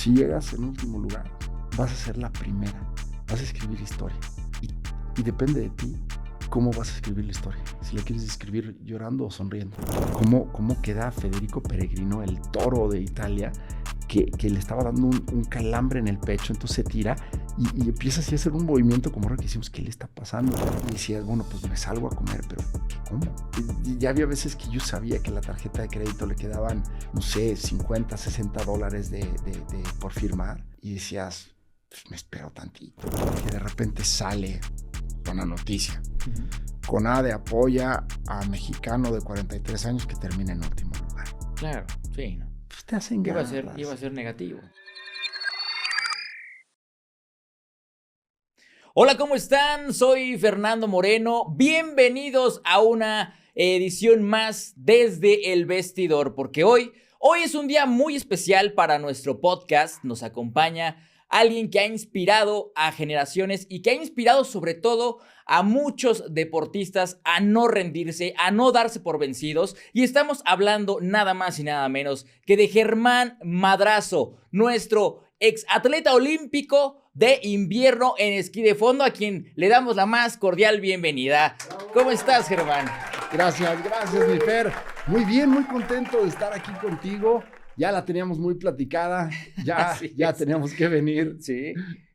Si llegas en último lugar, vas a ser la primera. Vas a escribir historia. Y depende de ti cómo vas a escribir la historia. Si la quieres escribir llorando o sonriendo. ¿Cómo queda Federico Peregrino, el toro de Italia, que le estaba dando un calambre en el pecho, entonces se tira y empieza así a hacer un movimiento como raro que decimos, ¿qué le está pasando? Y decías, bueno, pues me salgo a comer, pero ¿cómo? Y ya había veces que yo sabía que la tarjeta de crédito le quedaban, no sé, $50, $60 por firmar, y decías, pues me espero tantito, y de repente sale una noticia. CONADE apoya a mexicano de 43 años que termina en último lugar. Claro, sí, ¿no? Pues te hacen ganas. Iba a ser negativo. Hola, ¿cómo están? Soy Fernando Moreno. Bienvenidos a una edición más desde el vestidor, porque hoy es un día muy especial para nuestro podcast. Nos acompaña alguien que ha inspirado a generaciones y que ha inspirado sobre todo a muchos deportistas a no rendirse, a no darse por vencidos. Y estamos hablando nada más y nada menos que de Germán Madrazo, nuestro exatleta olímpico de invierno en esquí de fondo, a quien le damos la más cordial bienvenida. ¿Cómo estás, Germán? Gracias, mi Fer. Muy bien, muy contento de estar aquí contigo. Ya la teníamos muy platicada, ya teníamos que venir. Sí,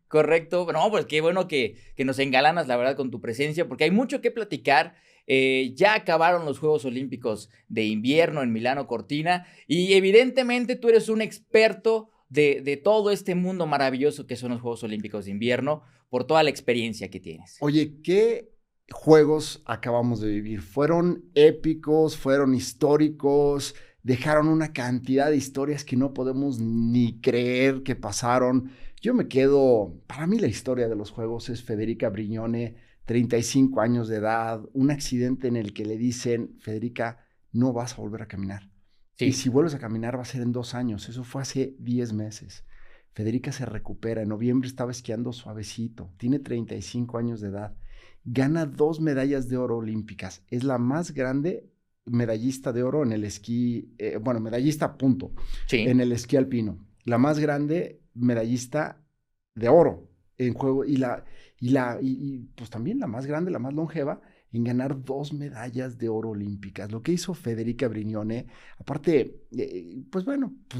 correcto. No, pues qué bueno que nos engalanas, la verdad, con tu presencia, porque hay mucho que platicar. Ya acabaron los Juegos Olímpicos de invierno en Milano Cortina y evidentemente tú eres un experto de todo este mundo maravilloso que son los Juegos Olímpicos de invierno por toda la experiencia que tienes. Oye, ¿qué juegos acabamos de vivir? Fueron épicos, fueron históricos, dejaron una cantidad de historias que no podemos ni creer que pasaron. Yo me quedo, para mí la historia de los Juegos es Federica Brignone, 35 años de edad, un accidente en el que le dicen, Federica, no vas a volver a caminar. Sí. Y si vuelves a caminar va a ser en 2 años, eso fue hace 10 meses. Federica se recupera, en noviembre estaba esquiando suavecito, tiene 35 años de edad, gana 2 medallas de oro olímpicas, es la más grande medallista de oro en el esquí, medallista punto, sí, en el esquí alpino, la más grande medallista de oro en juego y pues también la más grande, la más longeva en ganar 2 medallas de oro olímpicas. Lo que hizo Federica Brignone, aparte, pues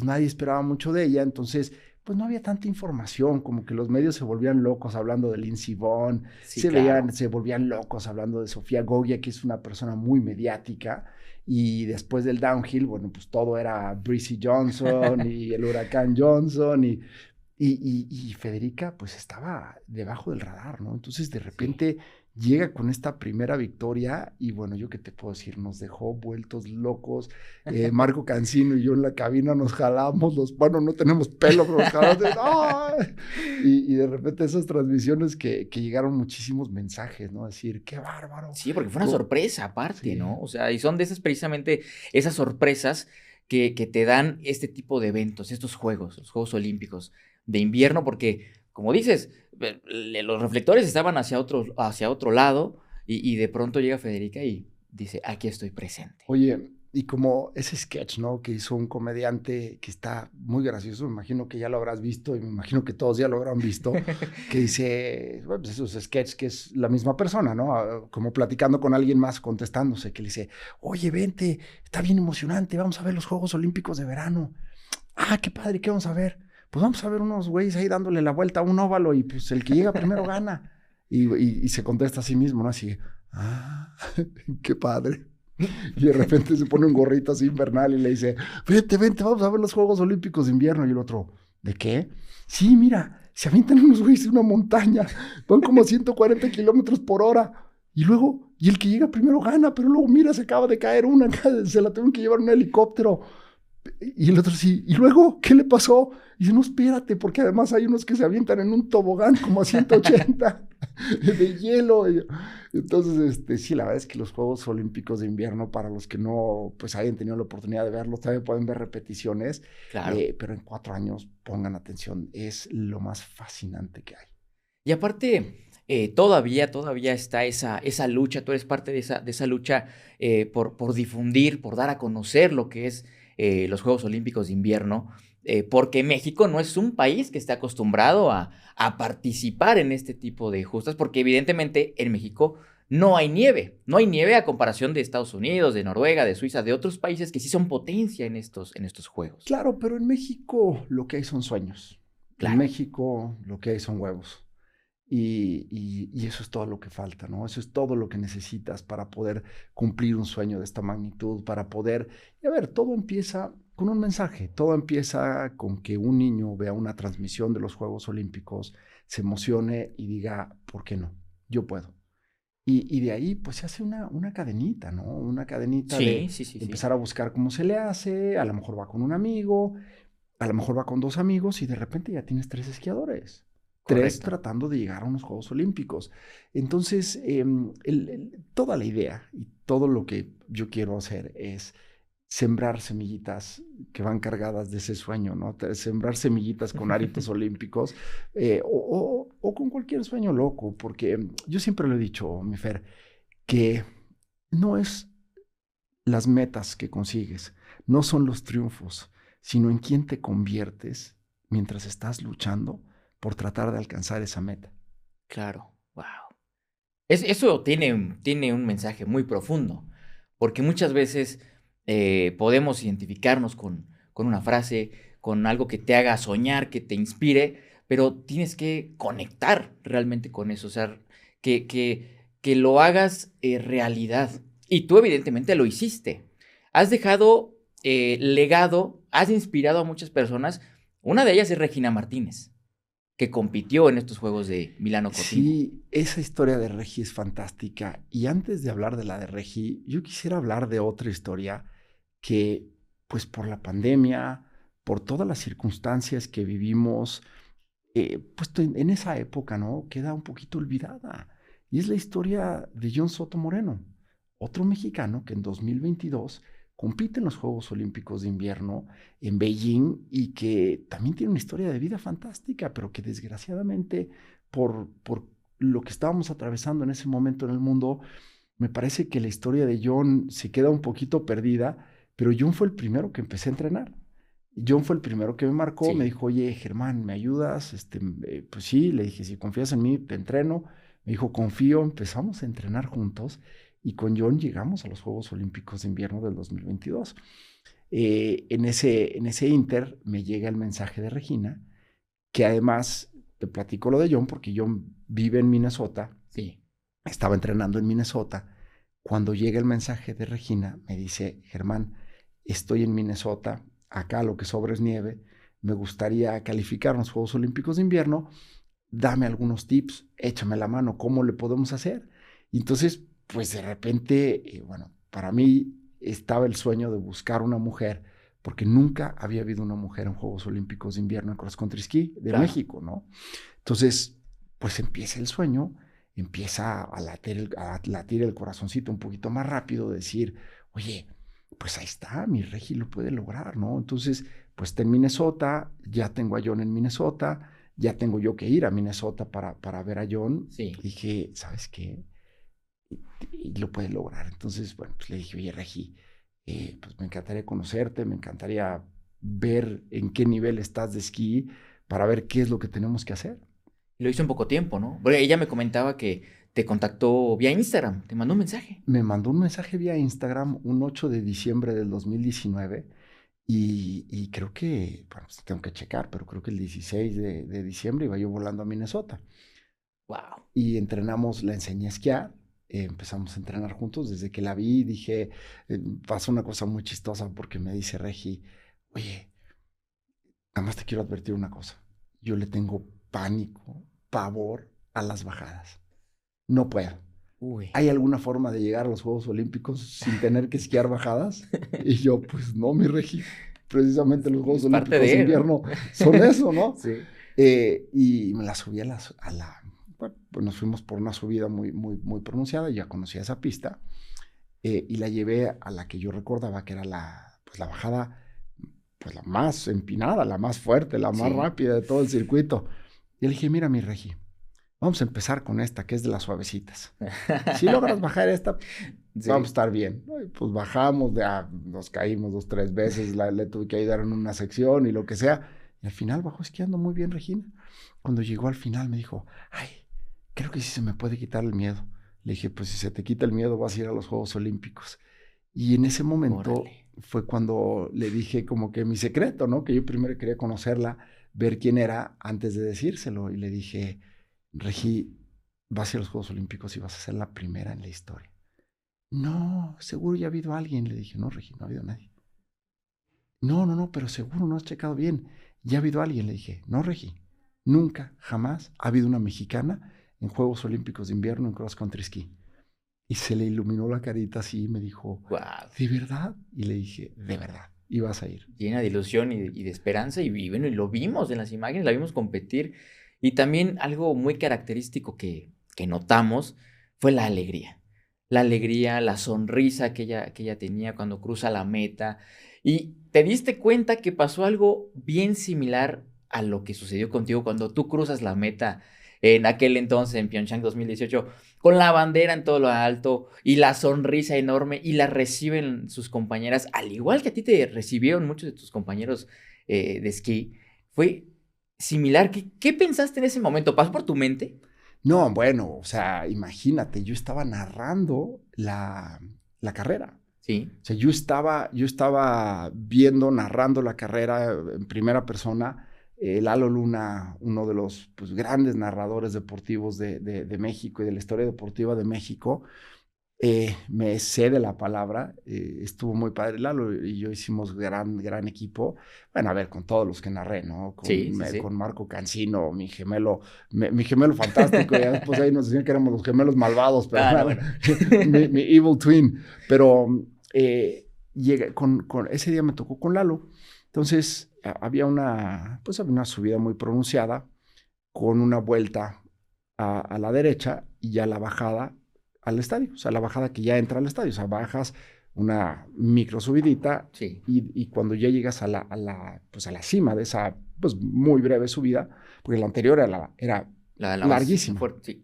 nadie esperaba mucho de ella, entonces pues no había tanta información, como que los medios se volvían locos hablando de Lindsey Vonn, sí, se volvían locos hablando de Sofía Goggia, que es una persona muy mediática, y después del downhill, pues todo era Breezy Johnson y el huracán Johnson, y Federica pues estaba debajo del radar, ¿no? Entonces de repente llega con esta primera victoria y yo qué te puedo decir, nos dejó vueltos locos. Marco Cancino y yo en la cabina nos jalamos no tenemos pelo, pero nos jalamos. Y de repente esas transmisiones que llegaron muchísimos mensajes, ¿no? Decir, qué bárbaro. Sí, porque fue una sorpresa aparte, sí, ¿no? O sea, y son de esas precisamente esas sorpresas que te dan este tipo de eventos, estos juegos, los Juegos Olímpicos de invierno, porque, como dices, los reflectores estaban hacia otro lado y de pronto llega Federica y dice, aquí estoy presente. Oye, y como ese sketch, ¿no? Que hizo un comediante que está muy gracioso, me imagino que ya lo habrás visto y me imagino que todos ya lo habrán visto, que dice, pues esos sketches que es la misma persona, ¿no? Como platicando con alguien más, contestándose, que le dice, oye, vente, está bien emocionante, vamos a ver los Juegos Olímpicos de verano. Ah, qué padre, ¿qué vamos a ver? Pues vamos a ver unos güeyes ahí dándole la vuelta a un óvalo y pues el que llega primero gana. Y se contesta a sí mismo, ¿no? Así, qué padre. Y de repente se pone un gorrito así invernal y le dice, vente, vamos a ver los Juegos Olímpicos de invierno. Y el otro, ¿de qué? Sí, mira, se avientan unos güeyes de una montaña, van como 140 kilómetros por hora. Y el que llega primero gana, pero luego mira, se acaba de caer una, se la tuvieron que llevar en un helicóptero. Y el otro sí, ¿y luego qué le pasó? Y dice, no, espérate, porque además hay unos que se avientan en un tobogán como a 180 de hielo. Entonces, sí, la verdad es que los Juegos Olímpicos de invierno, para los que no pues hayan tenido la oportunidad de verlos, también pueden ver repeticiones, claro. Pero en 4 años, pongan atención, es lo más fascinante que hay. Y aparte, todavía está esa lucha, tú eres parte de esa lucha por difundir, por dar a conocer lo que es los Juegos Olímpicos de invierno, porque México no es un país que esté acostumbrado a participar en este tipo de justas, porque evidentemente en México no hay nieve a comparación de Estados Unidos, de Noruega, de Suiza, de otros países que sí son potencia en estos juegos. Claro, pero en México lo que hay son sueños. En Claro. México lo que hay son huevos. Y eso es todo lo que falta, ¿no? Eso es todo lo que necesitas para poder cumplir un sueño de esta magnitud, para poder... Y a ver, todo empieza con un mensaje, todo empieza con que un niño vea una transmisión de los Juegos Olímpicos, se emocione y diga, ¿por qué no? Yo puedo. Y de ahí, pues se hace una cadenita, ¿no? Una cadenita de Sí. empezar a buscar cómo se le hace, a lo mejor va con un amigo, a lo mejor va con 2 amigos y de repente ya tienes 3 esquiadores. 3 Correcto. tratando de llegar a unos Juegos Olímpicos. Entonces, toda la idea y todo lo que yo quiero hacer es sembrar semillitas que van cargadas de ese sueño, ¿no? Sembrar semillitas con áritos olímpicos o con cualquier sueño loco, porque yo siempre lo he dicho, mi Fer, que no es las metas que consigues, no son los triunfos, sino en quién te conviertes mientras estás luchando por tratar de alcanzar esa meta. Claro, wow. Eso tiene un mensaje muy profundo, porque muchas veces podemos identificarnos con una frase, con algo que te haga soñar, que te inspire, pero tienes que conectar realmente con eso, o sea, que lo hagas realidad. Y tú evidentemente lo hiciste. Has dejado legado, has inspirado a muchas personas. Una de ellas es Regina Martínez, que compitió en estos Juegos de Milano Cortina. Sí, esa historia de Regi es fantástica. Y antes de hablar de la de Regi, yo quisiera hablar de otra historia que, pues por la pandemia, por todas las circunstancias que vivimos, pues en esa época, ¿no? Queda un poquito olvidada. Y es la historia de John Soto Moreno, otro mexicano que en 2022 compite en los Juegos Olímpicos de Invierno en Beijing y que también tiene una historia de vida fantástica, pero que desgraciadamente por lo que estábamos atravesando en ese momento en el mundo, me parece que la historia de John se queda un poquito perdida, pero John fue el primero que empecé a entrenar. John fue el primero que me marcó, me Sí, dijo, oye, Germán, ¿me ayudas? Pues sí, le dije, si confías en mí, te entreno. Me dijo, confío, empezamos a entrenar juntos y con John llegamos a los Juegos Olímpicos de Invierno del 2022. En ese inter me llega el mensaje de Regina, que además te platico lo de John, porque John vive en Minnesota, sí. estaba entrenando en Minnesota. Cuando llega el mensaje de Regina, me dice, Germán, estoy en Minnesota, acá lo que sobra es nieve, me gustaría calificar los Juegos Olímpicos de Invierno, dame algunos tips, échame la mano, ¿cómo le podemos hacer? Y entonces, pues de repente, bueno, para mí estaba el sueño de buscar una mujer, porque nunca había habido una mujer en Juegos Olímpicos de Invierno en cross country ski de Claro. México, ¿no? Entonces, pues empieza el sueño, empieza a latir el corazoncito un poquito más rápido, decir, oye, pues ahí está, mi Regi lo puede lograr, ¿no? Entonces, pues está en Minnesota, ya tengo a John en Minnesota, ya tengo yo que ir a Minnesota para ver a John. Sí. Dije, ¿sabes qué? Y lo puede lograr. Entonces, bueno, pues le dije, oye, Regi, pues me encantaría conocerte, me encantaría ver en qué nivel estás de esquí para ver qué es lo que tenemos que hacer. Y lo hizo en poco tiempo, ¿no? Porque ella me comentaba que te contactó vía Instagram, te mandó un mensaje. Me mandó un mensaje vía Instagram un 8 de diciembre del 2019 y creo que, bueno, pues tengo que checar, pero creo que el 16 de diciembre iba yo volando a Minnesota. Wow. Y entrenamos, la enseñé a esquiar, empezamos a entrenar juntos. Desde que la vi dije, pasó una cosa muy chistosa porque me dice Regi, oye, nada más te quiero advertir una cosa, yo le tengo pánico, pavor a las bajadas, no puedo. Uy. ¿Hay alguna forma de llegar a los Juegos Olímpicos sin tener que esquiar bajadas? Y yo, pues no, mi Regi, precisamente los Juegos Es parte Olímpicos de de, ¿no? invierno son eso, ¿no? Sí. Y me la subí bueno, pues nos fuimos por una subida muy, muy, muy pronunciada, ya conocía esa pista, y la llevé a la que yo recordaba que era pues la bajada, pues la más empinada, la más fuerte, la más Sí. rápida de todo el circuito. Y le dije, mira mi Regi, vamos a empezar con esta, que es de las suavecitas. Si logras bajar esta, Sí. vamos a estar bien. Y pues bajamos, nos caímos 2, 3 veces, le tuve que ayudar en una sección y lo que sea. Y al final bajó esquiando muy bien Regina. Cuando llegó al final me dijo, ay, creo que sí se me puede quitar el miedo. Le dije, pues si se te quita el miedo vas a ir a los Juegos Olímpicos. Y en ese momento Órale. fue cuando le dije como que mi secreto, ¿no? Que yo primero quería conocerla, ver quién era antes de decírselo. Y le dije, Regi, vas a ir a los Juegos Olímpicos y vas a ser la primera en la historia. No, seguro ya ha habido alguien. Le dije, no, Regi, no ha habido nadie. No, pero seguro no has checado bien. Ya ha habido alguien. Le dije, no, Regi, nunca, jamás ha habido una mexicana en Juegos Olímpicos de Invierno en cross country ski. Y se le iluminó la carita así y me dijo, Wow. ¿de verdad? Y le dije, de verdad, y vas a ir. Llena de ilusión y de esperanza. Y bueno, y lo vimos en las imágenes, la vimos competir. Y también algo muy característico que notamos fue la alegría. La alegría, la sonrisa que ella tenía cuando cruza la meta. Y te diste cuenta que pasó algo bien similar a lo que sucedió contigo cuando tú cruzas la meta en aquel entonces, en Pyeongchang 2018, con la bandera en todo lo alto y la sonrisa enorme, y la reciben sus compañeras, al igual que a ti te recibieron muchos de tus compañeros de esquí. Fue similar. ¿Qué pensaste en ese momento? ¿Pasó por tu mente? No, bueno, o sea, imagínate, yo estaba narrando la carrera. Sí. O sea, yo estaba viendo, narrando la carrera en primera persona. Lalo Luna, uno de los pues, grandes narradores deportivos de México y de la historia deportiva de México, me cede la palabra. Estuvo muy padre. Lalo y yo hicimos gran equipo. Bueno, a ver, con todos los que narré, ¿no? Sí, sí, sí. Con Marco Cancino, mi gemelo fantástico. Y después ahí nos decían que éramos los gemelos malvados, pero Bueno. mi evil twin. Pero ese día me tocó con Lalo. Entonces había una subida muy pronunciada con una vuelta a la derecha y ya la bajada al estadio, o sea, la bajada que ya entra al estadio, o sea, bajas una micro subidita Sí. y cuando ya llegas a la cima de esa pues muy breve subida, porque la anterior era La larguísima, fuerte,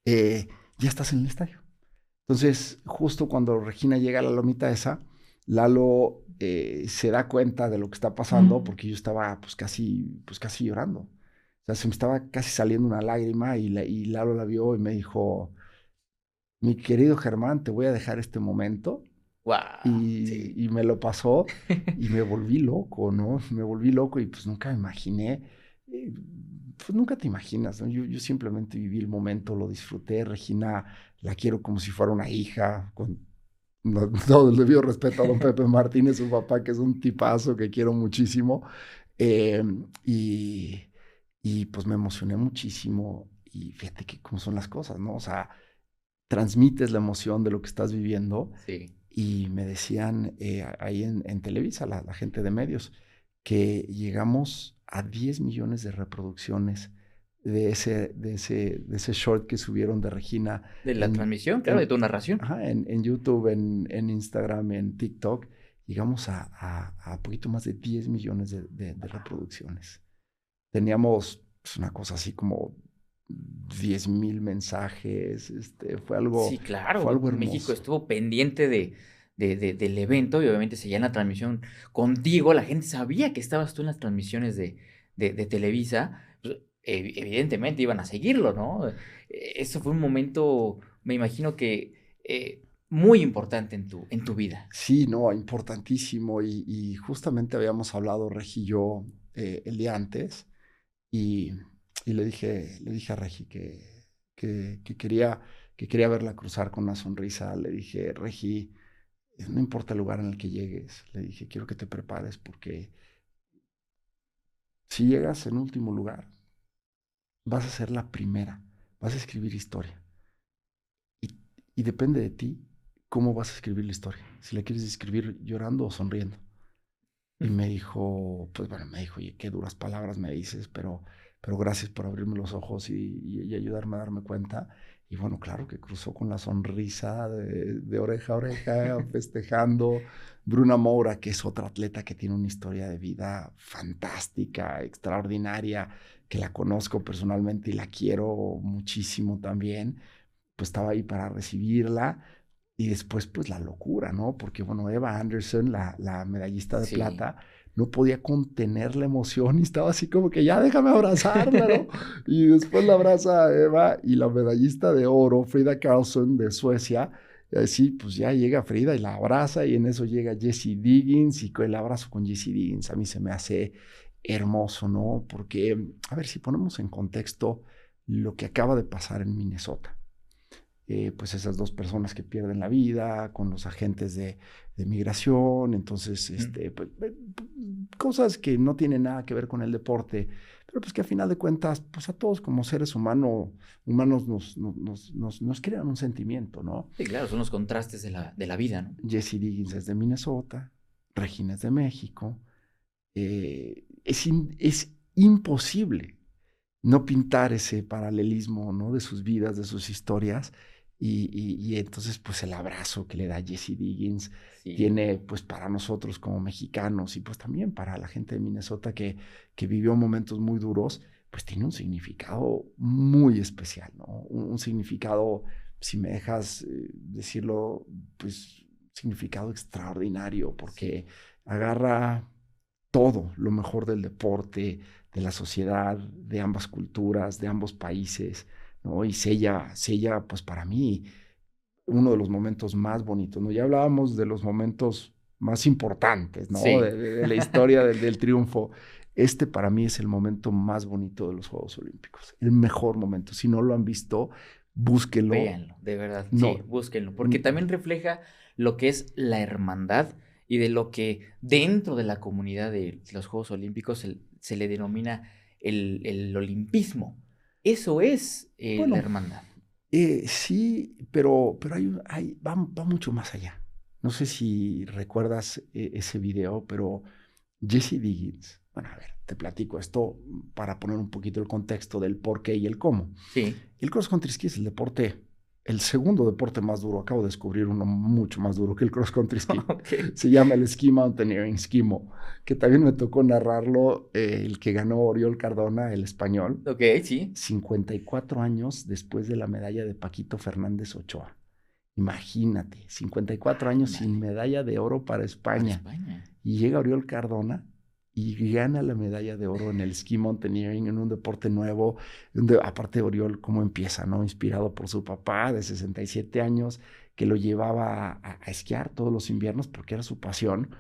sí. ya estás en el estadio. Entonces, justo cuando Regina llega a la lomita esa, Lalo se da cuenta de lo que está pasando porque yo estaba pues casi llorando. O sea, se me estaba casi saliendo una lágrima y Lalo la vio y me dijo, mi querido Germán, te voy a dejar este momento. Wow. Sí. Y me lo pasó y me volví loco, ¿no? Me volví loco y pues nunca me imaginé, pues nunca te imaginas, ¿no? Yo simplemente viví el momento, lo disfruté. Regina la quiero como si fuera una hija, con todo el debido respeto a don Pepe Martínez, su papá, que es un tipazo que quiero muchísimo. Eh, y, y pues me emocioné muchísimo y fíjate que cómo son las cosas, ¿no? O sea, transmites la emoción de lo que estás viviendo. Sí. Y me decían ahí en Televisa, la gente de medios, que llegamos a 10 millones de reproducciones de ese short que subieron de Regina. De la transmisión, claro, de tu narración. Ajá, en YouTube, en Instagram, en TikTok. Llegamos a poquito más de 10 millones de reproducciones. Teníamos pues, una cosa así como 10,000 mensajes. Fue algo, Sí, claro. fue algo hermoso. México estuvo pendiente del evento y obviamente seguía en la transmisión contigo. La gente sabía que estabas tú en las transmisiones de Televisa. Pues, evidentemente iban a seguirlo, ¿no? Eso fue un momento, me imagino que muy importante en tu vida. Sí, no, importantísimo. Y justamente habíamos hablado, Regi y yo, el día antes, y le dije a Regi que quería verla cruzar con una sonrisa. Le dije, Regi, no importa el lugar en el que llegues, le dije, quiero que te prepares porque si llegas en último lugar, vas a ser la primera, vas a escribir historia. Y depende de ti cómo vas a escribir la historia, si la quieres escribir llorando o sonriendo. Y me dijo, oye, qué duras palabras me dices, pero gracias por abrirme los ojos y ayudarme a darme cuenta. Y bueno, claro que cruzó con la sonrisa de oreja a oreja, festejando. Bruna Moura, que es otra atleta que tiene una historia de vida fantástica, extraordinaria, que la conozco personalmente y la quiero muchísimo también, pues estaba ahí para recibirla. Y después, pues la locura, ¿no? Porque, bueno, Eva Anderson, la medallista de Sí. plata, no podía contener la emoción y estaba así como que ya déjame abrazarla, ¿no? Y después la abraza a Eva y la medallista de oro, Frida Karlsson de Suecia, y así pues ya llega Frida y la abraza y en eso llega Jessie Diggins y el abrazo con Jessie Diggins a mí se me hace hermoso, ¿no? Porque, a ver, si ponemos en contexto lo que acaba de pasar en Minnesota. Pues esas dos personas que pierden la vida con los agentes de migración, entonces, pues, cosas que no tienen nada que ver con el deporte, pero pues que a final de cuentas, pues a todos como seres humanos nos crean un sentimiento, ¿no? Sí, claro, son los contrastes de la vida, ¿no? Jessie Diggins es de Minnesota, Regina es de México, es imposible no pintar ese paralelismo, ¿no? De sus vidas, de sus historias. Y entonces, pues el abrazo que le da Jessie Diggins Sí. tiene, pues para nosotros como mexicanos y pues también para la gente de Minnesota que vivió momentos muy duros, pues tiene un significado muy especial, ¿no? Un significado, si me dejas decirlo, pues significado extraordinario porque agarra todo lo mejor del deporte, de la sociedad, de ambas culturas, de ambos países, ¿no? Y sella, pues para mí, uno de los momentos más bonitos, ¿no? Ya hablábamos de los momentos más importantes, ¿no? Sí. De la historia del triunfo. Este para mí es el momento más bonito de los Juegos Olímpicos, el mejor momento. Si no lo han visto, búsquenlo. Véanlo, de verdad. No. Sí, búsquenlo. Porque también refleja lo que es la hermandad y de lo que dentro de la comunidad de los Juegos Olímpicos se le denomina el olimpismo. Eso es Bueno, la hermandad. Sí, pero va mucho más allá. No sé si recuerdas ese video, pero Jessie Diggins, bueno, a ver, te platico esto para poner un poquito el contexto del por qué y el cómo. Sí. El cross country ski es el deporte, el segundo deporte más duro. Acabo de descubrir uno mucho más duro que el cross country ski. Okay. Se llama el ski mountaineering, skimo, que también me tocó narrarlo, el que ganó Oriol Cardona, el español. Ok, sí. 54 años después de la medalla de Paquito Fernández Ochoa. Imagínate, 54 años sin medalla de oro para España. Y llega Oriol Cardona y gana la medalla de oro en el ski mountaineering, en un deporte nuevo, donde aparte Oriol, cómo empieza, ¿no? Inspirado por su papá de 67 años, que lo llevaba a esquiar todos los inviernos porque era su pasión.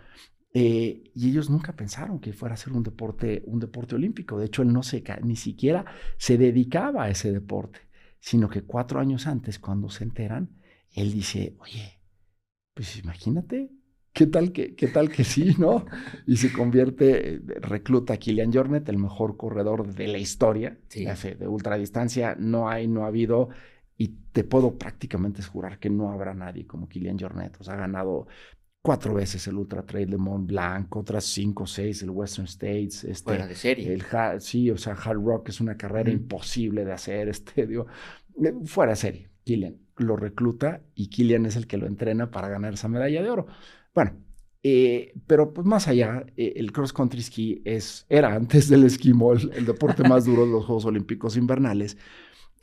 Y ellos nunca pensaron que fuera a ser un deporte olímpico. De hecho, él ni siquiera se dedicaba a ese deporte, sino que 4 años antes, cuando se enteran, él dice, oye, pues imagínate, ¿qué tal que sí, no? Y se convierte, recluta a Kilian Jornet, el mejor corredor de la historia, Sí. de ultradistancia. No ha habido, y te puedo prácticamente jurar que no habrá nadie como Kilian Jornet. O sea, ha ganado 4 veces el Ultra Trail de Mont Blanc, otras 5 o 6 el Western States. Fuera de serie. Sí, o sea, Hard Rock es una carrera imposible de hacer, fuera de serie. Kilian lo recluta y Kilian es el que lo entrena para ganar esa medalla de oro. Bueno, pero pues más allá, el cross country ski era antes del esquimo el deporte más duro de los Juegos Olímpicos Invernales,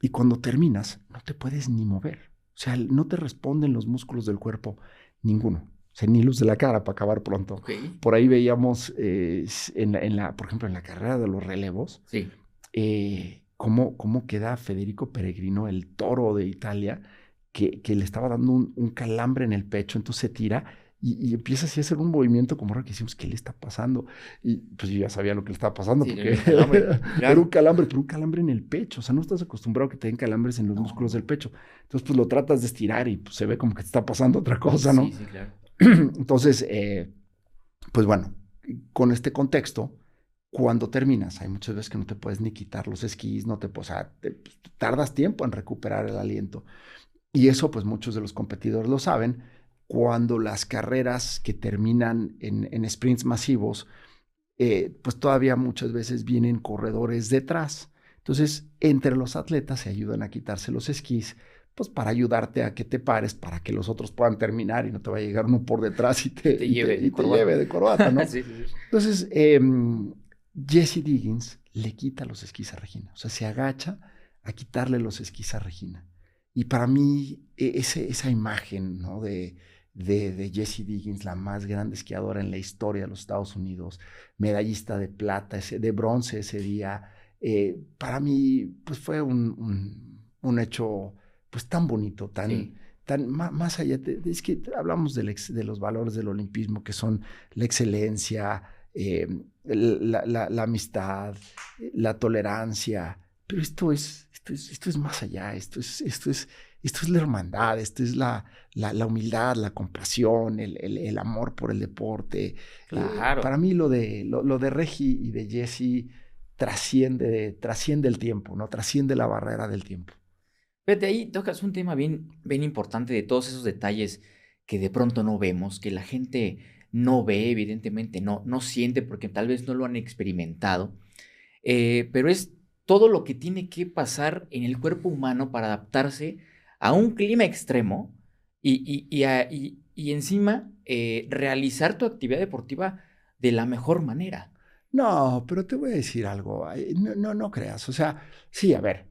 y cuando terminas no te puedes ni mover. O sea, no te responden los músculos del cuerpo, ninguno. O sea, ni luz de la cara para acabar pronto. Okay. Por ahí veíamos, por ejemplo, en la carrera de los relevos, sí. Cómo queda Federico Peregrino, el toro de Italia, que le estaba dando un calambre en el pecho, entonces se tira y empieza así a hacer un movimiento como raro, que decimos, ¿qué le está pasando? Y pues yo ya sabía lo que le estaba pasando, sí, porque era un calambre, pero un calambre en el pecho. O sea, no estás acostumbrado a que te den calambres en los músculos del pecho. Entonces, pues lo tratas de estirar y pues, se ve como que te está pasando otra cosa, ¿no? Sí, sí, claro. Entonces, pues bueno, con este contexto, cuando terminas, hay muchas veces que no te puedes ni quitar los esquís, o sea, tardas tiempo en recuperar el aliento. Y eso, pues muchos de los competidores lo saben. Cuando las carreras que terminan en sprints masivos, pues todavía muchas veces vienen corredores detrás. Entonces, entre los atletas se ayudan a quitarse los esquís pues para ayudarte a que te pares, para que los otros puedan terminar y no te vaya a llegar uno por detrás y Te lleve de corbata, ¿no? Sí, sí, sí. Entonces, Jessie Diggins le quita los esquís a Regina. O sea, se agacha a quitarle los esquís a Regina. Y para mí, esa imagen, ¿no? de Jessie Diggins, la más grande esquiadora en la historia de los Estados Unidos, medallista de plata, de bronce ese día, para mí, pues fue un hecho, pues tan bonito, Sí. más allá, es que hablamos de los valores del olimpismo, que son la excelencia, la amistad, la tolerancia, pero esto es más allá, esto es la hermandad, esto es la humildad, la compasión, el amor por el deporte. Claro. Para mí lo de Regi y de Jessie trasciende el tiempo, ¿no? Trasciende la barrera del tiempo. Fíjate, ahí tocas un tema bien, bien importante de todos esos detalles que de pronto no vemos, que la gente no ve, evidentemente, no siente porque tal vez no lo han experimentado, pero es todo lo que tiene que pasar en el cuerpo humano para adaptarse a un clima extremo y encima realizar tu actividad deportiva de la mejor manera. No, pero te voy a decir algo. No creas. O sea, sí, a ver,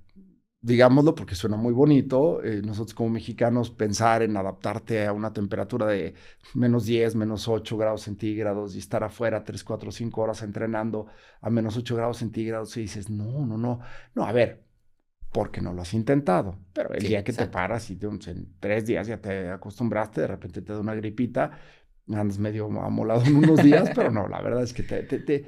digámoslo porque suena muy bonito. Nosotros como mexicanos pensar en adaptarte a una temperatura de -10, -8 grados centígrados y estar afuera 3, 4, 5 horas entrenando a -8 grados centígrados y dices, no, a ver, porque no lo has intentado. Pero el Sí, día que te exacto. paras y en 3 días ya te acostumbraste, de repente te da una gripita, andas medio amolado en unos días, pero no, la verdad es que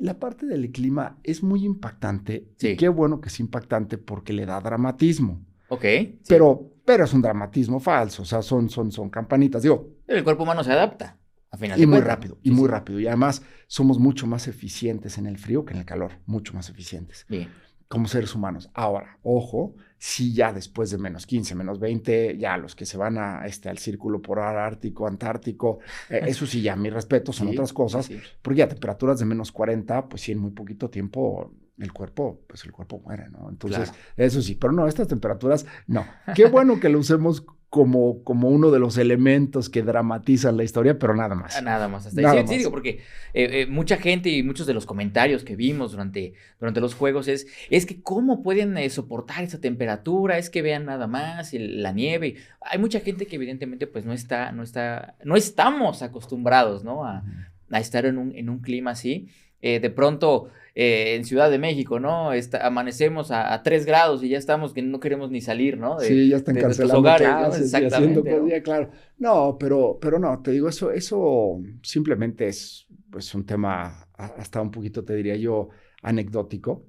la parte del clima es muy impactante y Sí. qué bueno que es impactante porque le da dramatismo, Ok, sí. pero es un dramatismo falso, o sea, son campanitas, digo, El cuerpo humano se adapta, a final y de muy cuentas, rápido, ¿no? y Sí, muy sí. rápido, y además somos mucho más eficientes en el frío que en el calor, mucho más eficientes Bien. como seres humanos. Ahora, ojo, si ya después de -15, -20, ya los que se van al círculo polar ártico, antártico, eso sí, ya, mi respeto, son Sí, otras sí, cosas, sí. porque ya temperaturas de -40, pues sí, en muy poquito tiempo el cuerpo muere, ¿no? Entonces, Claro. eso sí, pero no, estas temperaturas, no. Qué bueno que lo usemos como uno de los elementos que dramatizan la historia, pero nada más. Nada más hasta ahí. Nada Sí, sí, digo, más. porque mucha gente y muchos de los comentarios que vimos durante los juegos es que cómo pueden soportar esa temperatura, es que vean nada más la nieve. Hay mucha gente que evidentemente pues no estamos acostumbrados, ¿no? A estar en un clima así. De pronto, en Ciudad de México, ¿no? Amanecemos a 3 grados y ya estamos que no queremos ni salir, ¿no? Sí, ya están De nuestros cancelando hogares, ¿no? clases y haciendo Exactamente, cosas, ¿no? ya claro. No, pero no, te digo, eso simplemente es pues, un tema hasta un poquito, te diría yo, anecdótico,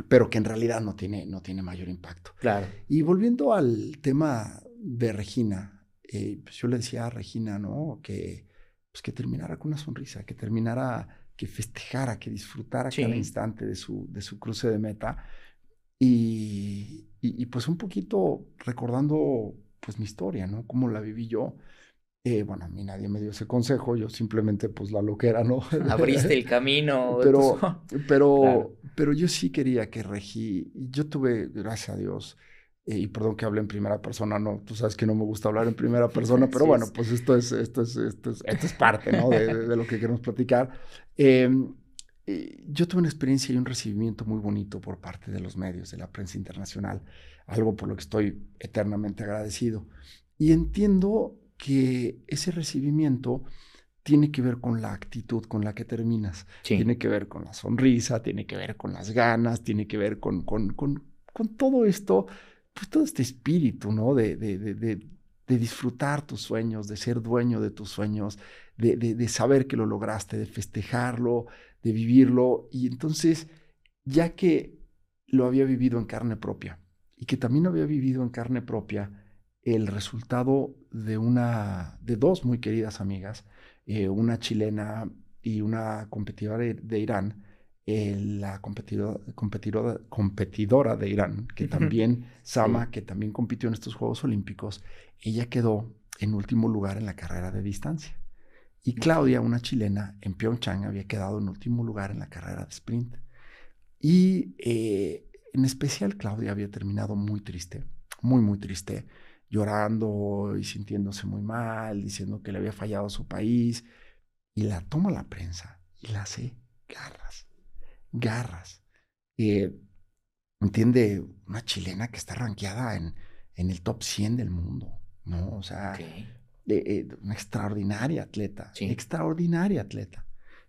pero que en realidad no tiene mayor impacto. Claro. Y volviendo al tema de Regina, pues yo le decía a Regina, ¿no? Pues que terminara con una sonrisa, que terminara, que festejara, que disfrutara cada Sí. instante de su cruce de meta y pues un poquito recordando pues mi historia, ¿no? Cómo la viví yo. Bueno, a mí nadie me dio ese consejo, yo simplemente pues la loquera, ¿no? Abriste el camino, pero, claro. pero yo sí quería que yo tuve, gracias a Dios, y perdón que hable en primera persona, no, tú sabes que no me gusta hablar en primera persona, pero Así bueno, es. pues esto es parte, ¿no? De lo que queremos platicar. Eh, yo tuve una experiencia y un recibimiento muy bonito por parte de los medios, de la prensa internacional, algo por lo que estoy eternamente agradecido. Y entiendo que ese recibimiento tiene que ver con la actitud con la que terminas, Sí. tiene que ver con la sonrisa, tiene que ver con las ganas, tiene que ver con todo esto, pues todo este espíritu, ¿no? De disfrutar tus sueños, de ser dueño de tus sueños, de saber que lo lograste, de festejarlo, de vivirlo. Y entonces, ya que lo había vivido en carne propia y que también había vivido en carne propia el resultado de dos muy queridas amigas, una chilena y una competidora de Irán, la competidora de Irán, que también, Sí. Sama, que también compitió en estos Juegos Olímpicos, ella quedó en último lugar en la carrera de distancia. Y Okey. Claudia, una chilena, en Pyeongchang había quedado en último lugar en la carrera de sprint. Y en especial Claudia había terminado muy triste, muy, muy triste, llorando y sintiéndose muy mal, diciendo que le había fallado a su país. Y la toma la prensa y la hace garras, garras. Entiende, una chilena que está rankeada en el top 100 del mundo, ¿no? O sea, Ok. una extraordinaria Sí. atleta.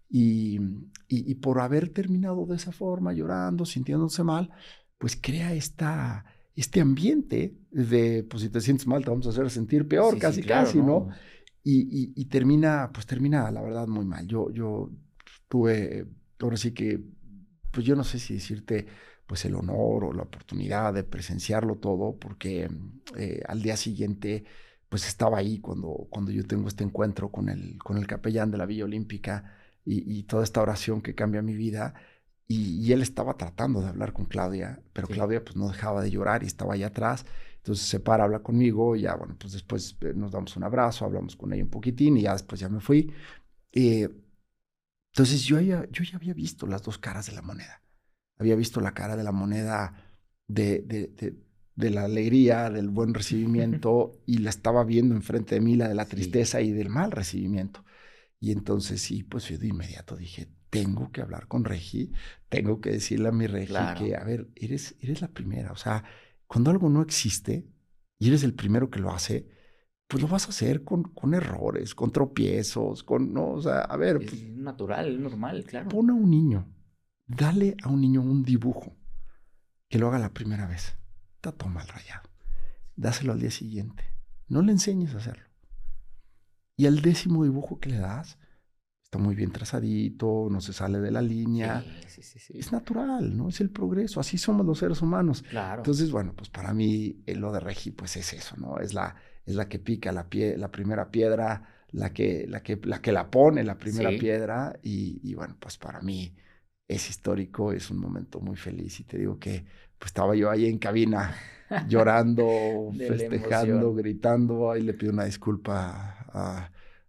Y por haber terminado de esa forma, llorando, sintiéndose mal, pues crea este ambiente de, pues si te sientes mal, te vamos a hacer sentir peor, Sí, sí, casi, claro, casi, ¿no? ¿no? Y termina, pues termina, la verdad, muy mal. Yo tuve, ahora sí que, pues yo no sé si decirte, pues el honor o la oportunidad de presenciarlo todo, porque al día siguiente, pues estaba ahí cuando yo tengo este encuentro con el capellán de la Villa Olímpica y toda esta oración que cambia mi vida. Y él estaba tratando de hablar con Claudia, pero Sí. Claudia pues no dejaba de llorar y estaba allá atrás. Entonces se para, habla conmigo y ya, bueno, pues después nos damos un abrazo, hablamos con ella un poquitín y ya después ya me fui. Eh, entonces yo ya había visto las dos caras de la moneda. Había visto la cara de la moneda de, de, de, de la alegría, del buen recibimiento, y la estaba viendo enfrente de mí la de la Sí. tristeza y del mal recibimiento. Y entonces sí, pues yo de inmediato dije, tengo que hablar con Regi, tengo que decirle a mi Regi Claro. que, a ver, eres la primera. O sea, cuando algo no existe y eres el primero que lo hace, pues lo vas a hacer con errores, con tropiezos, no, o sea, a ver, Es pues natural, es normal, claro. pon a un niño, dale a un niño un dibujo que lo haga la primera vez. Está todo mal rayado. Dáselo al día siguiente. No le enseñes a hacerlo. Y al 10º dibujo que le das, está muy bien trazadito, no se sale de la línea. Sí, sí, sí, sí. Es natural, ¿no? Es el progreso. Así somos los seres humanos. Claro. Entonces, bueno, pues para mí lo de Regi, pues es eso, ¿no? Es la que pica la primera piedra, la que la pone la primera Sí. piedra. Y bueno, pues para mí es histórico, es un momento muy feliz. Y te digo que pues estaba yo ahí en cabina llorando, De la festejando, emoción. gritando. Ahí le pido una disculpa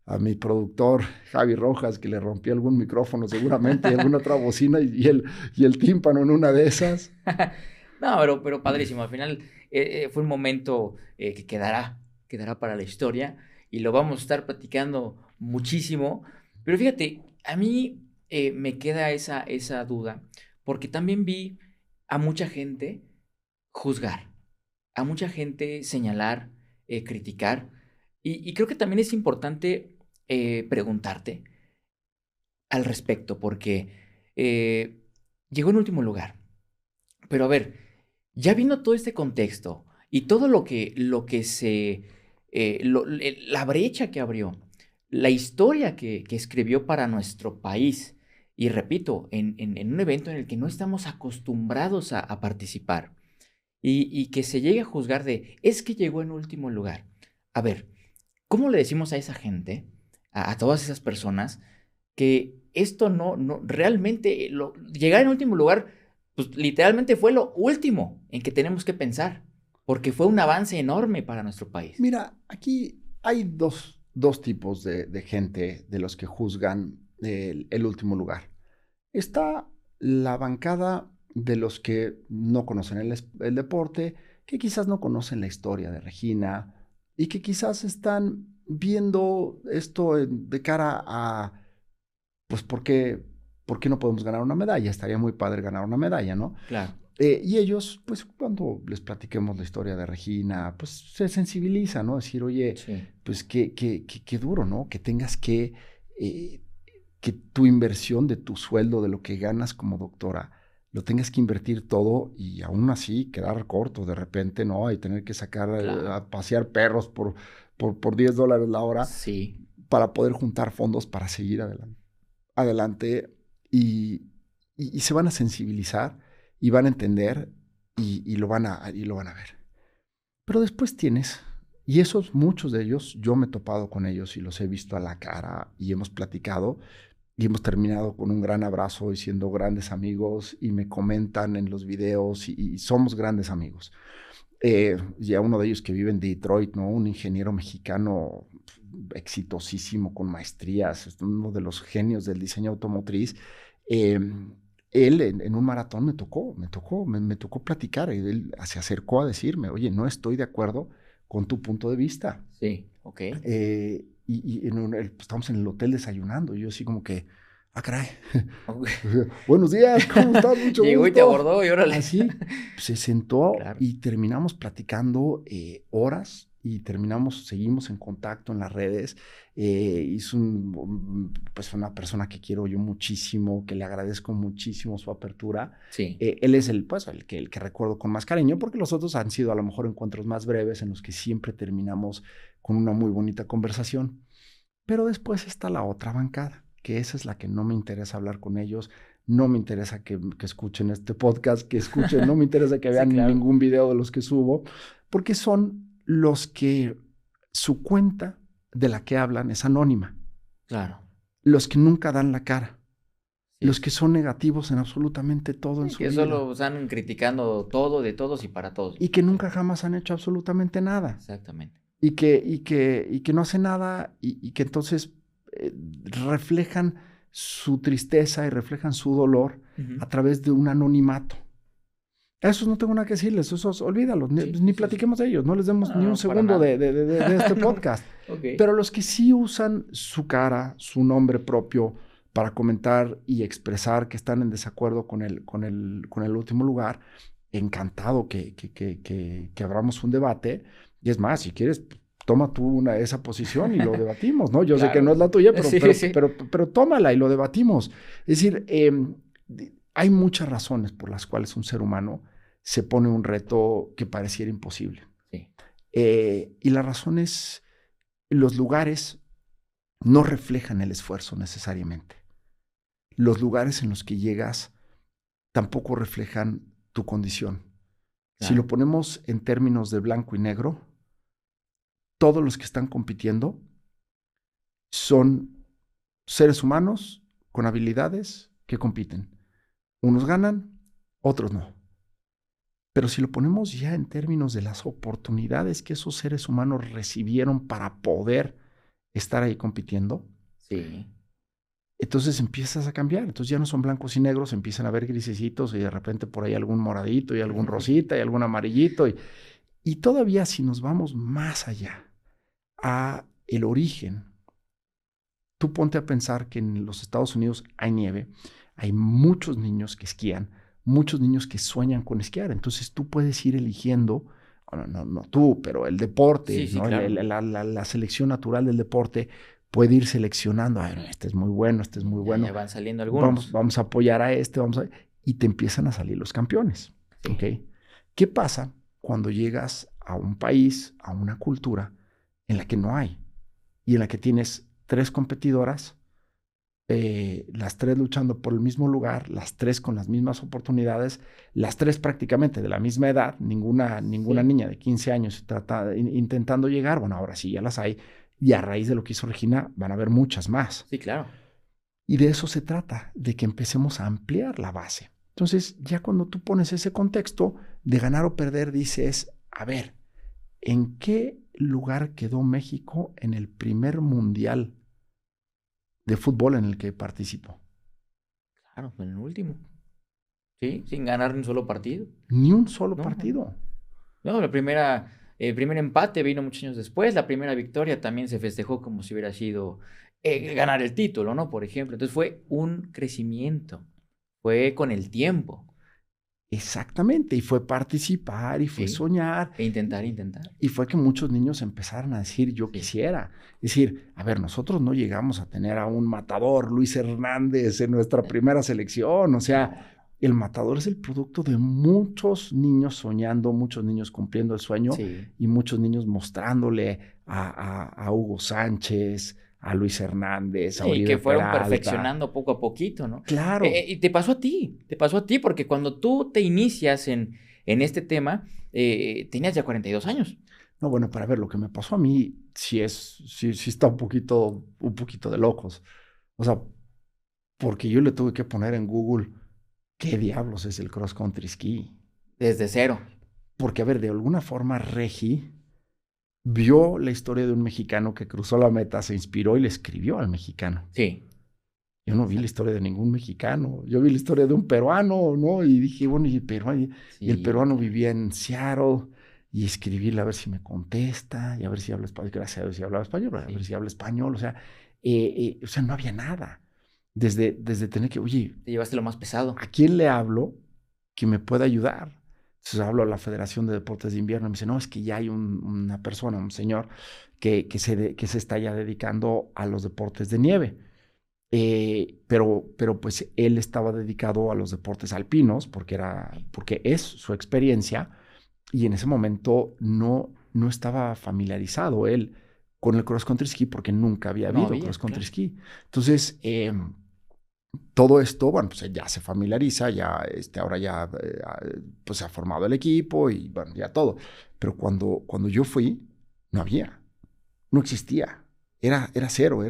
a mi productor, Javi Rojas, que le rompió algún micrófono seguramente y alguna otra bocina y el tímpano en una de esas. No, pero padrísimo. Al final fue un momento que quedará para la historia y lo vamos a estar platicando muchísimo. Pero fíjate, a mí me queda esa duda, porque también vi a mucha gente juzgar, a mucha gente señalar, criticar, y creo que también es importante preguntarte al respecto, porque llegó en último lugar. Pero a ver, ya viendo todo este contexto y todo lo que la brecha que abrió, la historia que escribió para nuestro país, y repito, en un evento en el que no estamos acostumbrados a participar, y que se llegue a juzgar de, es que llegó en último lugar. A ver, ¿cómo le decimos a esa gente, a todas esas personas, que esto no, realmente, llegar en último lugar, pues literalmente fue lo último en que tenemos que pensar, porque fue un avance enorme para nuestro país? Mira, aquí hay dos tipos de gente de los que juzgan el último lugar. Está la bancada de los que no conocen el deporte, que quizás no conocen la historia de Regina y que quizás están viendo esto de cara a, pues, ¿por qué no podemos ganar una medalla? Estaría muy padre ganar una medalla, ¿no? Claro, Y ellos, pues cuando les platiquemos la historia de Regina, pues se sensibilizan, ¿no? Decir, oye, sí, pues qué duro, ¿no? Que tengas eh, que tu inversión de tu sueldo, de lo que ganas como doctora, lo tengas que invertir todo y aún así quedar corto de repente, ¿no? Y tener que sacar claro, a pasear perros por $10 la hora sí, para poder juntar fondos para seguir adelante y se van a sensibilizar y van a entender y lo van a ver. Pero después tienes, y esos muchos de ellos, yo me he topado con ellos y los he visto a la cara y hemos platicado y hemos terminado con un gran abrazo y siendo grandes amigos y me comentan en los videos y somos grandes amigos. Ya uno de ellos que vive en Detroit, ¿no? Un ingeniero mexicano exitosísimo, con maestrías, es uno de los genios del diseño automotriz. Eh, él en un maratón me tocó platicar. Y él se acercó a decirme, oye, no estoy de acuerdo con tu punto de vista. Sí, ok. Pues, estamos en el hotel desayunando. Y yo así como que, caray. Ok. Buenos días, ¿cómo estás? Mucho Llegó gusto. y te abordó y órale. Así, se sentó Claro. y terminamos platicando horas y seguimos en contacto en las redes. Pues una persona que quiero yo muchísimo, que le agradezco muchísimo su apertura. Sí. Él es el que recuerdo con más cariño, porque los otros han sido a lo mejor encuentros más breves en los que siempre terminamos con una muy bonita conversación. Pero después está la otra bancada, que esa es la que no me interesa hablar con ellos. No me interesa que escuchen este podcast, no me interesa que vean claro. ningún video de los que subo, porque son los que su cuenta de la que hablan es anónima. Claro. Los que nunca dan la cara. Sí. Los que son negativos en absolutamente todo en su vida. Que solo están criticando todo, de todos y para todos. Y que nunca jamás han hecho absolutamente nada. Exactamente. Y que no hacen nada y que entonces reflejan su tristeza y reflejan su dolor a través de un anonimato. Esos no tengo nada que decirles, esos olvídalos, ni platiquemos de ellos, no les demos ni un segundo de este podcast. Okay. Pero los que sí usan su cara, su nombre propio para comentar y expresar que están en desacuerdo con el último lugar, encantado que abramos un debate. Y es más, si quieres, toma tú esa posición y lo debatimos, ¿no? Yo claro. sé que no es la tuya, pero, sí. pero tómala y lo debatimos. Es decir, hay muchas razones por las cuales un ser humano se pone un reto que pareciera imposible. Sí. Y la razón es, los lugares no reflejan el esfuerzo necesariamente. Los lugares en los que llegas tampoco reflejan tu condición. Claro. Si lo ponemos en términos de blanco y negro, todos los que están compitiendo son seres humanos con habilidades que compiten. Unos ganan, otros no. Pero si lo ponemos ya en términos de las oportunidades que esos seres humanos recibieron para poder estar ahí compitiendo, sí. Entonces empiezas a cambiar. Entonces ya no son blancos y negros, empiezan a haber grisecitos y de repente por ahí algún moradito y algún rosita y algún amarillito. Y todavía si nos vamos más allá a el origen, tú ponte a pensar que en los Estados Unidos hay nieve, hay muchos niños que esquían, muchos niños que sueñan con esquiar. Entonces tú puedes ir eligiendo, no tú, pero el deporte, sí, ¿no? Claro. La selección natural del deporte puede ir seleccionando, este es muy bueno, este es muy bueno. Ya van saliendo algunos. Vamos a apoyar a este, y te empiezan a salir los campeones. Sí. ¿Okay? ¿Qué pasa cuando llegas a un país, a una cultura en la que no hay y en la que tienes 3 competidoras, las 3 luchando por el mismo lugar, las 3 con las mismas oportunidades, las 3 prácticamente de la misma edad, ninguna niña de 15 años intentando llegar? Bueno, ahora sí ya las hay, y a raíz de lo que hizo Regina van a haber muchas más. Sí, claro. Y de eso se trata, de que empecemos a ampliar la base. Entonces, ya cuando tú pones ese contexto de ganar o perder, dices, a ver, ¿en qué lugar quedó México en el primer mundial de fútbol en el que participó? Claro, en el último. Sí, sin ganar ni un solo partido. Ni un solo partido. No, el primer empate vino muchos años después. La primera victoria también se festejó como si hubiera sido ganar el título, ¿no? Por ejemplo. Entonces fue un crecimiento. Fue con el tiempo. Exactamente, y fue participar, y fue soñar. E intentar. Y fue que muchos niños empezaron a decir, yo quisiera. Es decir, a ver, nosotros no llegamos a tener a un matador, Luis Hernández, en nuestra primera selección. O sea, el matador es el producto de muchos niños soñando, muchos niños cumpliendo el sueño, y muchos niños mostrándole a Hugo Sánchez, a Luis Hernández, a Oribe que fueron Peralta. Perfeccionando poco a poquito, ¿no? Claro. Y te pasó a ti, porque cuando tú te inicias en este tema, tenías ya 42 años. No, bueno, para ver, lo que me pasó a mí sí está un poquito de locos. O sea, porque yo le tuve que poner en Google, ¿qué diablos es el cross country ski? Desde cero. Porque, a ver, de alguna forma Regi vio la historia de un mexicano que cruzó la meta, se inspiró y le escribió al mexicano. Sí. Yo no vi la historia de ningún mexicano, yo vi la historia de un peruano, ¿no? Y dije, bueno, y el peruano vivía en Seattle, y escribirle a ver si me contesta, y a ver si habla español, gracias a Dios si hablaba español, a ver si habla español, o sea, no había nada. Desde tener que, oye, Te llevaste lo más pesado. ¿a quién le hablo que me pueda ayudar? Entonces hablo a la Federación de Deportes de Invierno y me dice, no, es que ya hay una persona, un señor, que se está ya dedicando a los deportes de nieve. Pero pues él estaba dedicado a los deportes alpinos porque es su experiencia y en ese momento no estaba familiarizado él con el cross country ski porque nunca había No habido había, cross country claro. ski. Entonces, todo esto, bueno, pues ya se familiariza, ya ahora ya pues se ha formado el equipo y bueno, ya todo. Pero cuando yo fui, no había, no existía. Era cero,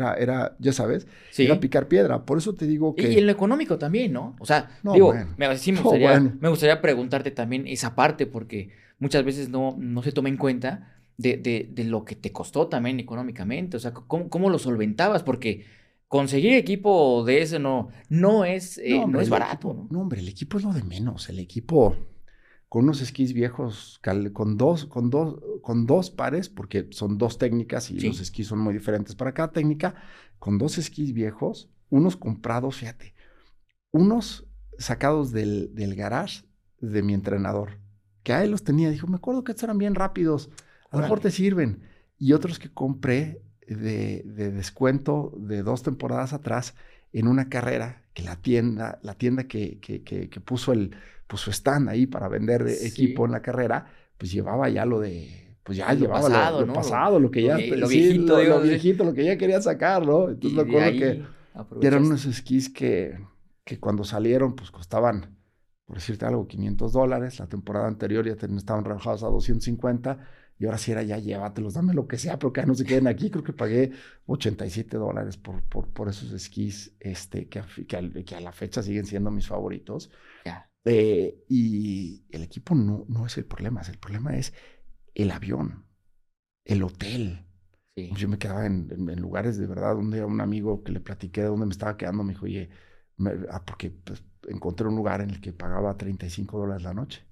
ya sabes, era Sí. picar piedra. Por eso te digo Y en que, lo económico también, ¿no? O sea, no, digo, bueno, sí no, bueno. me gustaría preguntarte también esa parte, porque muchas veces no se toma en cuenta de lo que te costó también económicamente. O sea, cómo lo solventabas? Porque conseguir equipo de ese No, no hombre, es el barato, equipo, ¿no? no, hombre, el equipo es lo de menos. El equipo con unos esquís viejos, con dos pares, porque son dos técnicas y los Sí. esquís son muy diferentes para cada técnica, con dos esquís viejos, unos comprados, fíjate, unos sacados del garage de mi entrenador, que ahí los tenía, dijo, me acuerdo que estos eran bien rápidos, a lo mejor Órale. te sirven, y otros que compré de descuento de 2 temporadas atrás en una carrera que la tienda que puso stand ahí para vender equipo en Sí. la carrera, pues llevaba ya pues ya Lo llevaba pasado, lo ¿no? pasado, lo que ya, Lo sí, viejito, lo digamos. viejito, lo que ya quería sacar, ¿no? Entonces me Y de acuerdo que ahí eran aprovechaste. unos esquís que cuando salieron, pues costaban, por decirte algo, $500. La temporada anterior ya estaban rebajados a 250 y ahora sí era ya llévatelos, dame lo que sea, pero que no se queden aquí. Creo que pagué $87 por esos esquís que a la fecha siguen siendo mis favoritos. Ya. Y el equipo no es el problema es el avión, el hotel. Sí. Yo me quedaba en lugares de verdad, donde un amigo que le platiqué de dónde me estaba quedando me dijo, oye, porque pues, encontré un lugar en el que pagaba $35 la noche.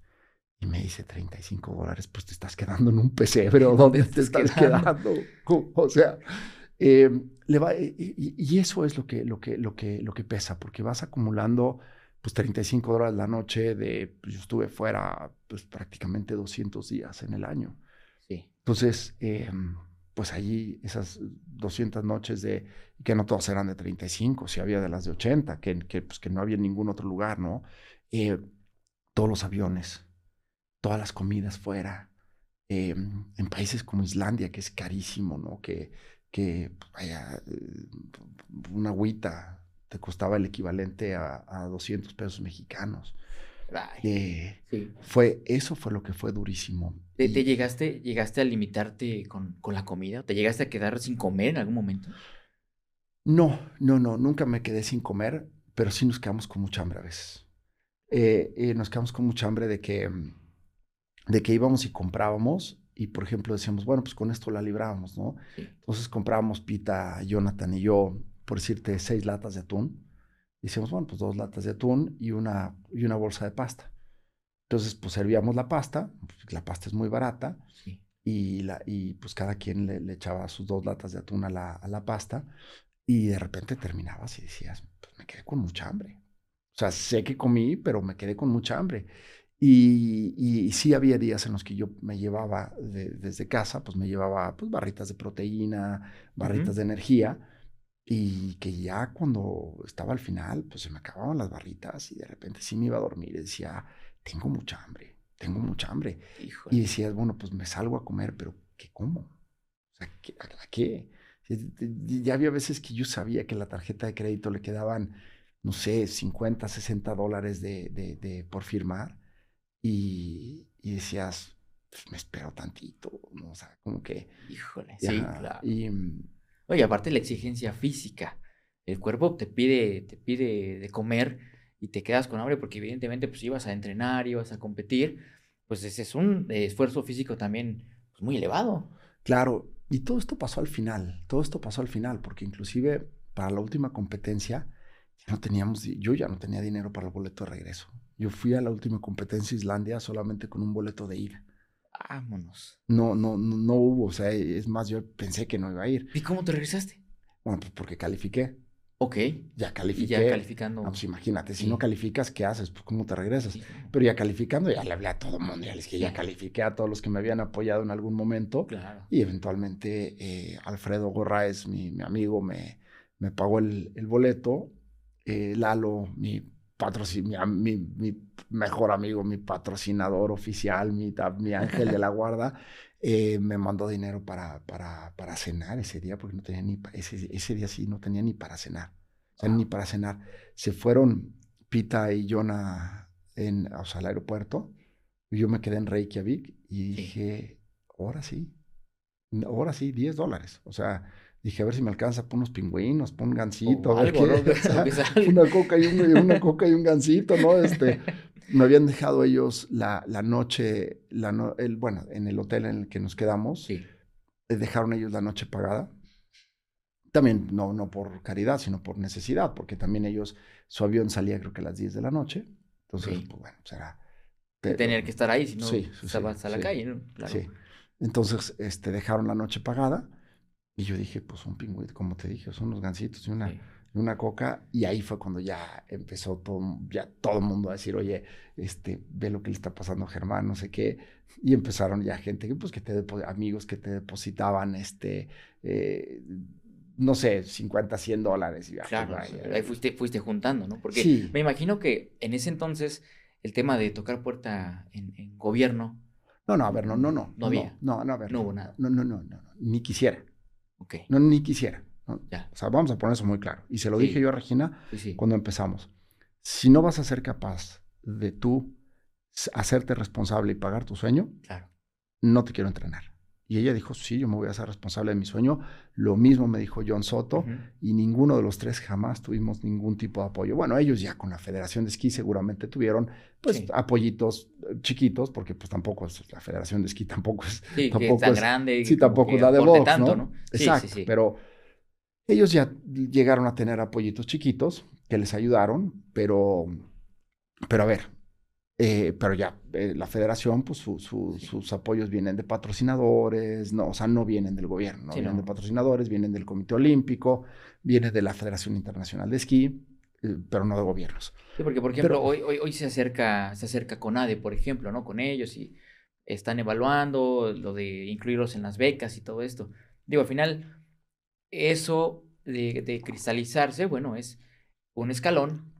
Y me dice, $35, pues te estás quedando en un pesebre, ¿o ¿Dónde dónde te te estás estás quedando? quedando? O sea, eh, y eso es lo que pesa, porque vas acumulando pues $35 la noche pues, yo estuve fuera pues prácticamente 200 días en el año. Sí. Entonces, pues allí esas 200 noches que no todas eran de 35, si había de las de 80, pues, que no había en ningún otro lugar, ¿no? Eh, todos los aviones, todas las comidas fuera, en países como Islandia, que es carísimo, ¿no? Pues, vaya, una agüita te costaba el equivalente a 200 pesos mexicanos. Ay, sí. Eso fue lo que fue durísimo. ¿Te llegaste a limitarte con la comida? ¿Te llegaste a quedar sin comer en algún momento? No, nunca me quedé sin comer, pero sí nos quedamos con mucha hambre a veces. Nos quedamos con mucha hambre de que íbamos y comprábamos y, por ejemplo, decíamos, bueno, pues con esto la librábamos, ¿no? Sí. Entonces comprábamos Pita, Jonathan y yo, por decirte, 6 latas de atún. Y decíamos, bueno, pues 2 latas de atún y una bolsa de pasta. Entonces, pues servíamos la pasta, pues, la pasta es muy barata, Sí. y pues cada quien le echaba sus 2 latas de atún a la pasta, y de repente terminabas y decías, pues me quedé con mucha hambre. O sea, sé que comí, pero me quedé con mucha hambre. Y sí había días en los que yo me llevaba desde casa, pues me llevaba pues, barritas de proteína, Ujú. barritas de energía, y que ya cuando estaba al final, pues se me acababan las barritas y de repente sí me iba a dormir y decía, tengo mucha hambre, tengo mucha hambre. Y Híjole. decías, bueno, pues me salgo a comer, pero ¿qué como? O sea, ¿a qué? Ya había veces que yo sabía que la tarjeta de crédito le quedaban, no sé, 50, $60 por firmar y decías, pues me espero tantito, ¿no? O sea, como que, Híjole, sí, ya, claro. Oye, aparte la exigencia física. El cuerpo te pide de comer y te quedas con hambre porque evidentemente pues ibas a entrenar, ibas a competir, pues ese es un esfuerzo físico también pues, muy elevado. claro, y todo esto pasó al final, porque inclusive para la última competencia, yo ya no tenía dinero para el boleto de regreso. Yo fui a la última competencia Islandia solamente con un boleto de ida. Vámonos. No hubo, o sea, es más, yo pensé que no iba a ir. ¿Y cómo te regresaste? Bueno, pues porque califiqué. Ok. Ya Y califiqué. ya calificando. Pues imagínate, si Sí. no calificas, ¿qué haces? Pues ¿cómo te regresas? Sí. Pero ya calificando, ya le hablé a todo el mundo, ya les dije, Sí. ya califiqué a todos los que me habían apoyado en algún momento. Claro. Y eventualmente Alfredo Gorraez, mi amigo, me pagó el boleto. Lalo, mi mejor amigo, mi patrocinador oficial, mi ángel de la guarda, me mandó dinero para cenar ese día, porque no tenía ese día sí no tenía ni para cenar. O sea, ni para cenar. Se fueron Pita y Jonah al aeropuerto. Y yo me quedé en Reykjavik y dije, ahora sí, $10. O sea, dije, a ver si me alcanza por unos pingüinos, por un gansito. O algo, ¿no? Una coca y un gansito, ¿no? Me habían dejado ellos la noche, bueno, en el hotel en el que nos quedamos, Sí. Dejaron ellos la noche pagada. También no por caridad, sino por necesidad, porque también ellos, su avión salía creo que a las 10 de la noche. Entonces, pues bueno, será. Tener que estar ahí, si no, sí, vas a la calle, ¿no? Claro. Sí. Entonces, dejaron la noche pagada y yo dije, pues un pingüino, como te dije, son unos gansitos y una coca. Y ahí fue cuando ya empezó todo el mundo a decir, oye, ve lo que le está pasando a Germán, no sé qué. Y empezaron ya gente, pues amigos que te depositaban, no sé, $50, $100. Y claro, ahí fuiste juntando, ¿no? Porque sí. Me imagino que en ese entonces el tema de tocar puerta en gobierno. No, a ver, no. No había. No, a ver. No hubo nada. No, ni quisiera. Ok. No, ni quisiera. ¿no? Ya. O sea, vamos a poner eso muy claro. Y se lo dije yo a Regina Sí. cuando empezamos. Si no vas a ser capaz de tú hacerte responsable y pagar tu sueño, claro, no te quiero entrenar. Y ella dijo, sí, yo me voy a hacer responsable de mi sueño. Lo mismo me dijo John Soto, y ninguno de los tres jamás tuvimos ningún tipo de apoyo. Bueno, ellos ya con la Federación de Esquí seguramente tuvieron, pues, apoyitos chiquitos, porque pues tampoco la Federación de Esquí tampoco es... Sí, tampoco es tan grande. Sí, tampoco da de box, tanto, ¿no? Exacto, sí. Pero ellos ya llegaron a tener apoyitos chiquitos que les ayudaron, pero a ver, pero ya la federación, pues sus apoyos vienen de patrocinadores, no, o sea, no vienen del gobierno, ¿no? Vienen de patrocinadores, vienen del Comité Olímpico, vienen de la Federación Internacional de Esquí, pero no de gobiernos. Sí, porque por ejemplo, hoy se acerca CONADE, por ejemplo, ¿no? Con ellos y están evaluando lo de incluirlos en las becas y todo esto. Digo, al final, eso de cristalizarse, bueno, es un escalón.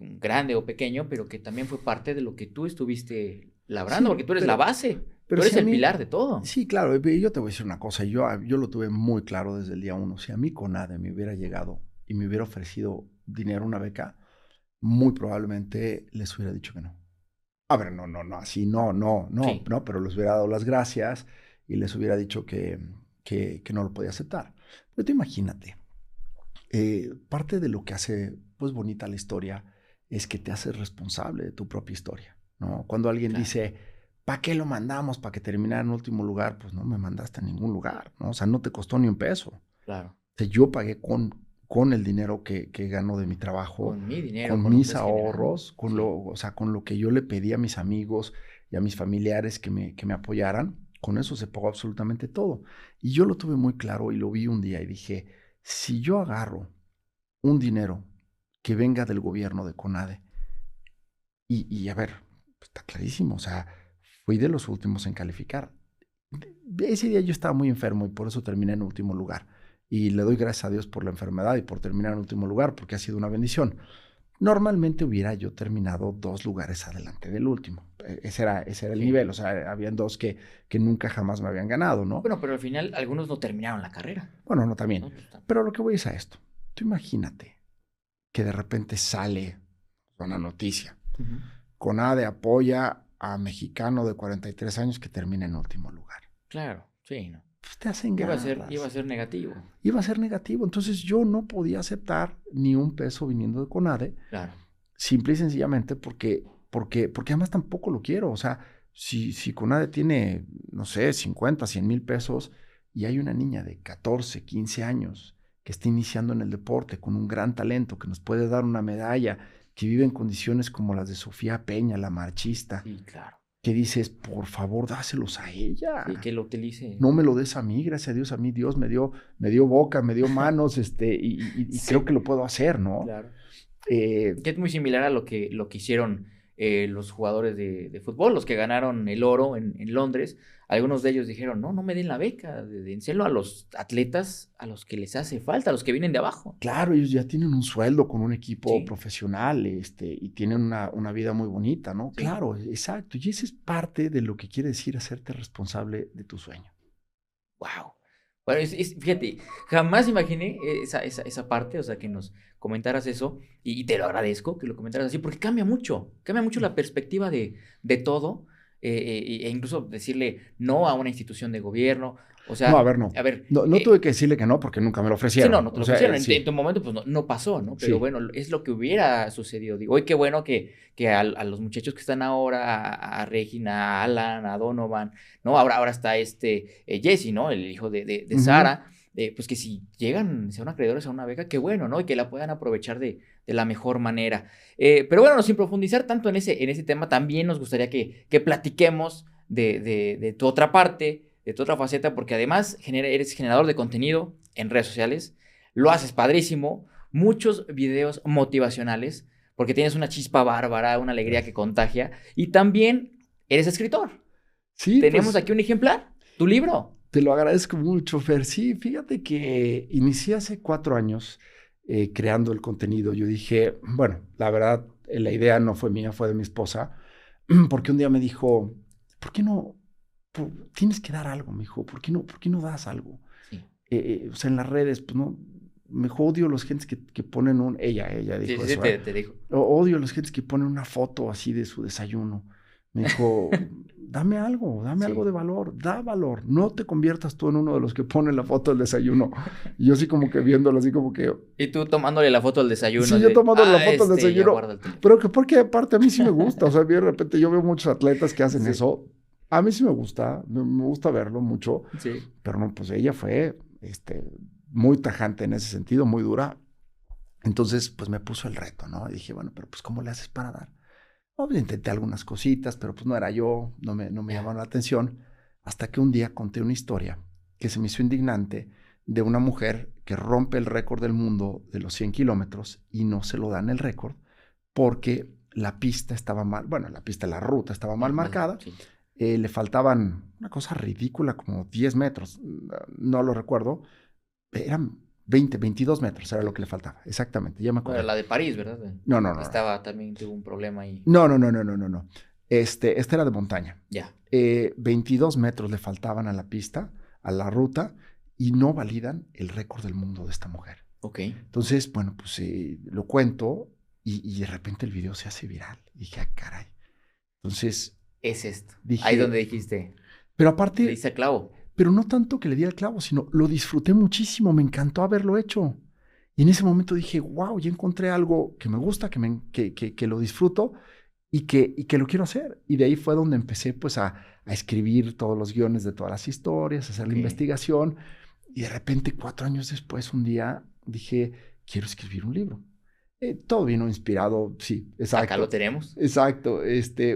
Grande o pequeño, pero que también fue parte de lo que tú estuviste labrando, porque tú eres la base, tú eres el pilar de todo. Sí, claro, y yo te voy a decir una cosa, yo lo tuve muy claro desde el día 1, si a mí CONADE me hubiera llegado y me hubiera ofrecido dinero, una beca, muy probablemente les hubiera dicho que no. A ver, no, así no, pero les hubiera dado las gracias y les hubiera dicho que no lo podía aceptar. Pero tú imagínate, parte de lo que hace pues bonita la historia es que te haces responsable de tu propia historia, ¿no? Cuando alguien dice, ¿para qué lo mandamos? ¿Para que terminara en último lugar? Pues no me mandaste a ningún lugar, ¿no? O sea, no te costó ni un peso. Claro. O sea, yo pagué con el dinero que gano de mi trabajo, con mi dinero, con mis ahorros, con lo que yo le pedí a mis amigos y a mis familiares que me apoyaran. Con eso se pagó absolutamente todo. Y yo lo tuve muy claro y lo vi un día y dije, si yo agarro un dinero que venga del gobierno de CONADE, y a ver, pues está clarísimo, o sea, fui de los últimos en calificar. Ese día yo estaba muy enfermo y por eso terminé en último lugar. Y le doy gracias a Dios por la enfermedad y por terminar en último lugar, porque ha sido una bendición. Normalmente hubiera yo terminado 2 lugares adelante del último. Ese era el nivel, o sea, habían 2 que nunca jamás me habían ganado, ¿no? Bueno, pero al final algunos no terminaron la carrera. Bueno, no, también. No, pero lo que voy es a esto. Tú imagínate que de repente sale una noticia. CONADE apoya a mexicano de 43 años que termina en último lugar. Claro, sí, ¿no? Pues te hacen ganas. Iba a ser negativo. Iba a ser negativo. Entonces yo no podía aceptar ni un peso viniendo de CONADE. Claro. Simple y sencillamente porque además tampoco lo quiero. O sea, si CONADE tiene, no sé, 50, 100 mil pesos y hay una niña de 14, 15 años que está iniciando en el deporte, con un gran talento, que nos puede dar una medalla, que vive en condiciones como las de Sofía Peña, la marchista, Sí, claro. que dices, por favor, dáselos a ella. Sí, que lo utilice. No me lo des a mí, gracias a Dios, Dios me dio boca, me dio manos, y Sí. creo que lo puedo hacer, ¿no? Claro. Eh, Que es muy similar a lo que hicieron los jugadores de fútbol, los que ganaron el oro en Londres. Algunos de ellos dijeron, no me den la beca, dénselo a los atletas a los que les hace falta, a los que vienen de abajo. Claro, ellos ya tienen un sueldo con un equipo Sí. profesional, y tienen una vida muy bonita, ¿no? Sí. Claro, exacto. Y esa es parte de lo que quiere decir hacerte responsable de tu sueño. Wow. Bueno, fíjate, jamás imaginé esa parte, o sea, que nos comentaras eso, y te lo agradezco que lo comentaras así, porque cambia mucho la perspectiva de todo, e incluso decirle no a una institución de gobierno, o sea, No, a ver, no. a ver, No tuve que decirle que no porque nunca me lo sí, ofrecieron. no te lo O sea, ofrecieron, sí. en tu momento pues no pasó, ¿no? Pero Sí. bueno, es lo que hubiera sucedido, digo, hoy qué bueno que a los muchachos que están ahora, a Regina, a Alan, a Donovan, ¿no? Ahora está Jesse, ¿no? El hijo de Ujú. Sara, pues que si llegan, sean acreedores a una beca, qué bueno, ¿no? Y que la puedan aprovechar de la mejor manera. Pero bueno, sin profundizar tanto en ese tema, también nos gustaría que platiquemos de tu otra parte, de tu otra faceta, porque además eres generador de contenido en redes sociales, lo haces padrísimo, muchos videos motivacionales, porque tienes una chispa bárbara, una alegría que contagia, y también eres escritor. Sí, Tenemos pues, aquí un ejemplar, tu libro. te lo agradezco mucho, Fer. Sí, fíjate que inicié hace 4 años creando el contenido. Yo dije, bueno, la verdad, la idea no fue mía, fue de mi esposa, porque un día me dijo, ¿por qué no? Tienes que dar algo, me dijo, ¿por qué no das algo? Sí. O sea, en las redes, pues no, me odio los gentes que ponen ella dijo Sí, eso. te dijo. Odio los gentes que ponen una foto así de su desayuno. Me dijo, dame algo de valor, da valor. No te conviertas tú en uno de los que ponen la foto del desayuno. Y yo así como que viéndolo, así como que... Y tú tomándole la foto del desayuno. Sí, yo tomándole la foto del ya desayuno. guarda el teléfono. Pero que porque aparte a mí sí me gusta. O sea, de repente yo veo muchos atletas que hacen Sí. eso. A mí sí me gusta verlo mucho. Sí. Pero no, pues ella fue muy tajante en ese sentido, muy dura. Entonces, pues me puso el reto, ¿no? Y dije, bueno, pero pues ¿cómo le haces para dar? Pues, intenté algunas cositas, pero pues no era yo, no me llamaron la atención, hasta que un día conté una historia que se me hizo indignante de una mujer que rompe el récord del mundo de los 100 kilómetros y no se lo dan el récord porque la pista estaba mal, bueno, la ruta estaba mal marcada, Sí. Le faltaban una cosa ridícula, como 10 metros, no lo recuerdo, eran 22 metros era lo que le faltaba, exactamente, ya me acuerdo. Bueno, la de París, ¿verdad? No. También tuvo un problema ahí. No. Esta era de montaña. Ya. 22 metros le faltaban a la pista, a la ruta, y no validan el récord del mundo de esta mujer. Ok. Entonces, bueno, pues lo cuento y de repente el video se hace viral. Y dije, ah, caray. Entonces... Es esto. Dije, ahí donde dijiste. Pero aparte... Le hice clavo. Pero no tanto que le di el clavo, sino lo disfruté muchísimo, me encantó haberlo hecho. Y en ese momento dije, wow, ya encontré algo que me gusta, que lo disfruto y que lo quiero hacer. Y de ahí fue donde empecé pues a escribir todos los guiones de todas las historias, a hacer la investigación. Y de repente, 4 años después, un día dije, quiero escribir un libro. Todo vino inspirado, sí, exacto. Acá lo tenemos. Exacto,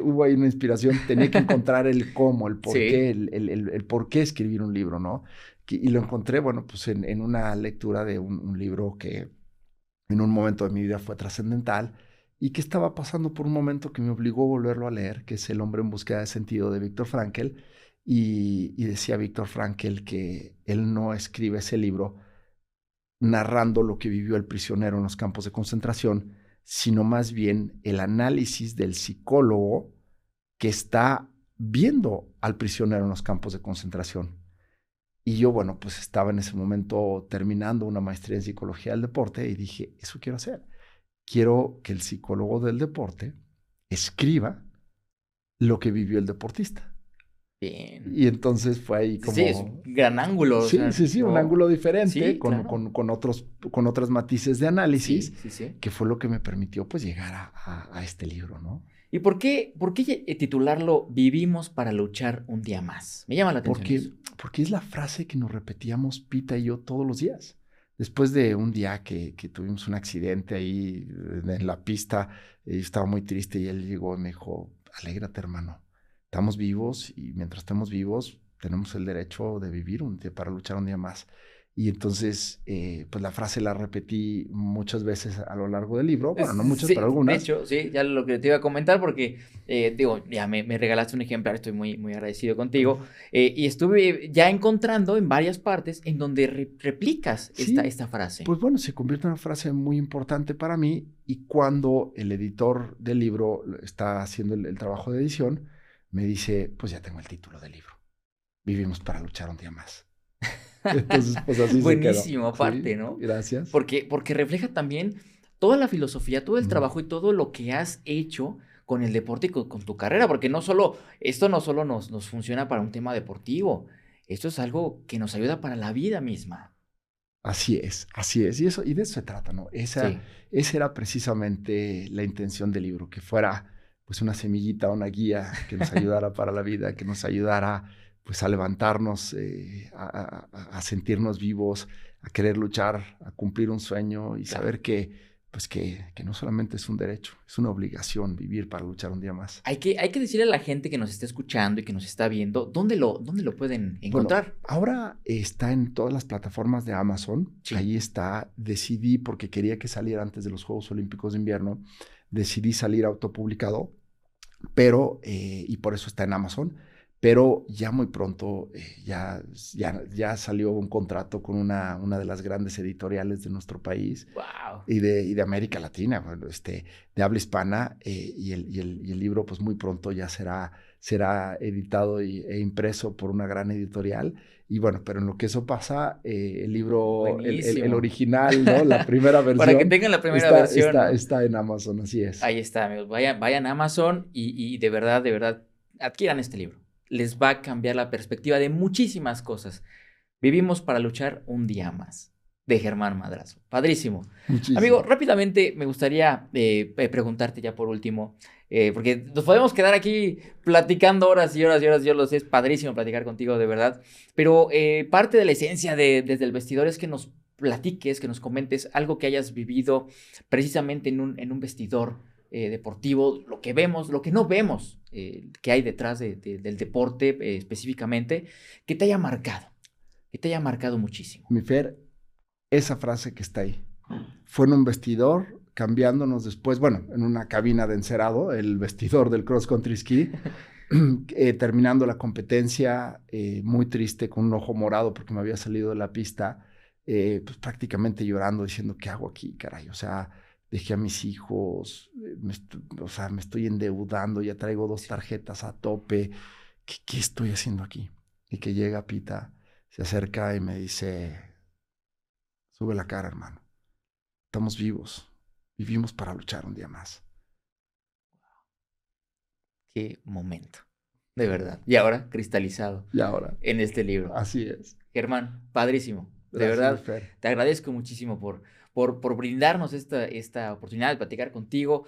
hubo ahí una inspiración, tenía que encontrar el cómo, el por qué, Sí. el por qué escribir un libro, ¿no? Y lo encontré, bueno, pues en una lectura de un libro que en un momento de mi vida fue trascendental y que estaba pasando por un momento que me obligó a volverlo a leer, que es El hombre en búsqueda de sentido de Viktor Frankl, y decía Viktor Frankl que él no escribe ese libro narrando lo que vivió el prisionero en los campos de concentración, sino más bien el análisis del psicólogo que está viendo al prisionero en los campos de concentración. Y yo, bueno, pues estaba en ese momento terminando una maestría en psicología del deporte y dije, eso quiero hacer. Quiero que el psicólogo del deporte escriba lo que vivió el deportista. Bien. Y entonces fue ahí como... Sí, es un gran ángulo. Sí, ¿no? Un ángulo diferente, sí, con, claro. con otros matices de análisis, sí. que fue lo que me permitió pues llegar a este libro, ¿no? ¿Y por qué titularlo Vivimos para luchar un día más? Me llama la atención eso. Porque es la frase que nos repetíamos Pita y yo todos los días. después de un día que tuvimos un accidente ahí en la pista, yo estaba muy triste y él llegó y me dijo, alégrate, hermano, estamos vivos y mientras estemos vivos tenemos el derecho de vivir un día, para luchar un día más. Y entonces, pues la frase la repetí muchas veces a lo largo del libro. Bueno, no muchas, Sí, pero algunas. de hecho, sí, ya lo que te iba a comentar porque, digo, ya me regalaste un ejemplar, estoy muy, muy agradecido contigo. Y estuve ya encontrando en varias partes en donde replicas Sí, esta frase. pues bueno, se convierte en una frase muy importante para mí y cuando el editor del libro está haciendo el trabajo de edición, me dice, pues ya tengo el título del libro. Vivimos para luchar un día más. Entonces, pues así se quedó. Buenísimo, aparte, Sí, ¿no? gracias. Porque refleja también toda la filosofía, todo el trabajo y todo lo que has hecho con el deporte y con tu carrera, porque esto no solo nos funciona para un tema deportivo, esto es algo que nos ayuda para la vida misma. Así es, así es. Y de eso se trata, ¿no? Sí. Esa era precisamente la intención del libro, que fuera pues una semillita, una guía que nos ayudara para la vida, que nos ayudara pues a levantarnos, a sentirnos vivos, a querer luchar, a cumplir un sueño y Claro. saber pues que no solamente es un derecho, es una obligación vivir para luchar un día más. Hay que decirle a la gente que nos está escuchando y que nos está viendo, ¿dónde lo pueden encontrar? Bueno, ahora está en todas las plataformas de Amazon. Sí. Ahí está. Decidí, porque quería que saliera antes de los Juegos Olímpicos de Invierno, decidí salir autopublicado, pero, y por eso está en Amazon, pero ya muy pronto ya salió un contrato con una de las grandes editoriales de nuestro país ¡Wow! y de América Latina, bueno, de habla hispana, y el libro pues muy pronto ya será editado e impreso por una gran editorial. Y bueno, pero en lo que eso pasa, el libro, el Buenísimo. original, ¿no? La primera versión. Para que tengan la primera versión, ¿no? Está en Amazon, así es. Ahí está, amigos. Vayan a Amazon y de verdad, adquieran este libro. Les va a cambiar la perspectiva de muchísimas cosas. Vivimos para luchar un día más. De Germán Madrazo. Padrísimo. Muchísimo. Amigo, rápidamente me gustaría preguntarte ya por último, porque nos podemos quedar aquí platicando horas y horas y horas. Yo lo sé, es padrísimo platicar contigo, de verdad. Pero parte de la esencia desde el vestidor es que nos platiques, que nos comentes algo que hayas vivido precisamente en un vestidor deportivo, lo que vemos, lo que no vemos, que hay detrás del deporte específicamente, que te haya marcado muchísimo. Mi Fer, esa frase que está ahí, fue en un vestidor, cambiándonos después, bueno, en una cabina de encerado, el vestidor del cross country ski, terminando la competencia, muy triste, con un ojo morado porque me había salido de la pista, pues prácticamente llorando, diciendo, ¿qué hago aquí, caray? O sea, dejé a mis hijos, me estoy endeudando, ya traigo 2 tarjetas a tope, ¿qué estoy haciendo aquí? Y que llega Pita, se acerca y me dice, sube la cara, hermano, estamos vivos, vivimos para luchar un día más. Qué momento, de verdad. Y ahora cristalizado Y ahora, en este libro. así es. Germán, padrísimo. De Gracias, verdad, Fer. te agradezco muchísimo por brindarnos esta oportunidad de platicar contigo,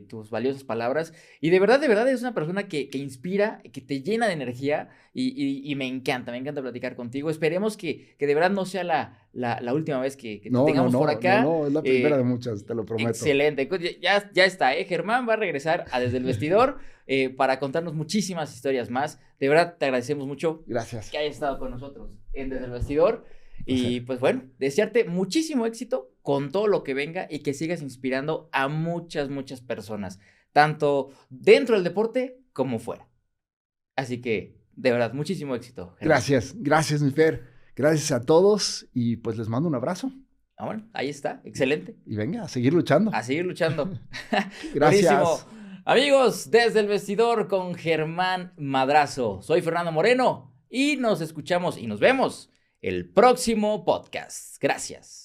tus valiosas palabras. Y de verdad eres una persona que inspira, que te llena de energía y me encanta platicar contigo. Esperemos que de verdad no sea la última vez que te tengamos por acá. No, es la primera de muchas, te lo prometo. Excelente. Ya está, Germán va a regresar a Desde el Vestidor para contarnos muchísimas historias más. De verdad, te agradecemos mucho Gracias. que hayas estado con nosotros en Desde el Vestidor. Y pues bueno, desearte muchísimo éxito con todo lo que venga y que sigas inspirando a muchas personas, tanto dentro del deporte como fuera. Así que, de verdad, muchísimo éxito, Germán. Gracias, mi Fer. Gracias a todos y pues les mando un abrazo. Ah, bueno, ahí está, excelente. Y venga, a seguir luchando. A seguir luchando. Gracias. Buenísimo. Amigos, Desde el Vestidor con Germán Madrazo. Soy Fernando Moreno y nos escuchamos y nos vemos el próximo podcast. Gracias.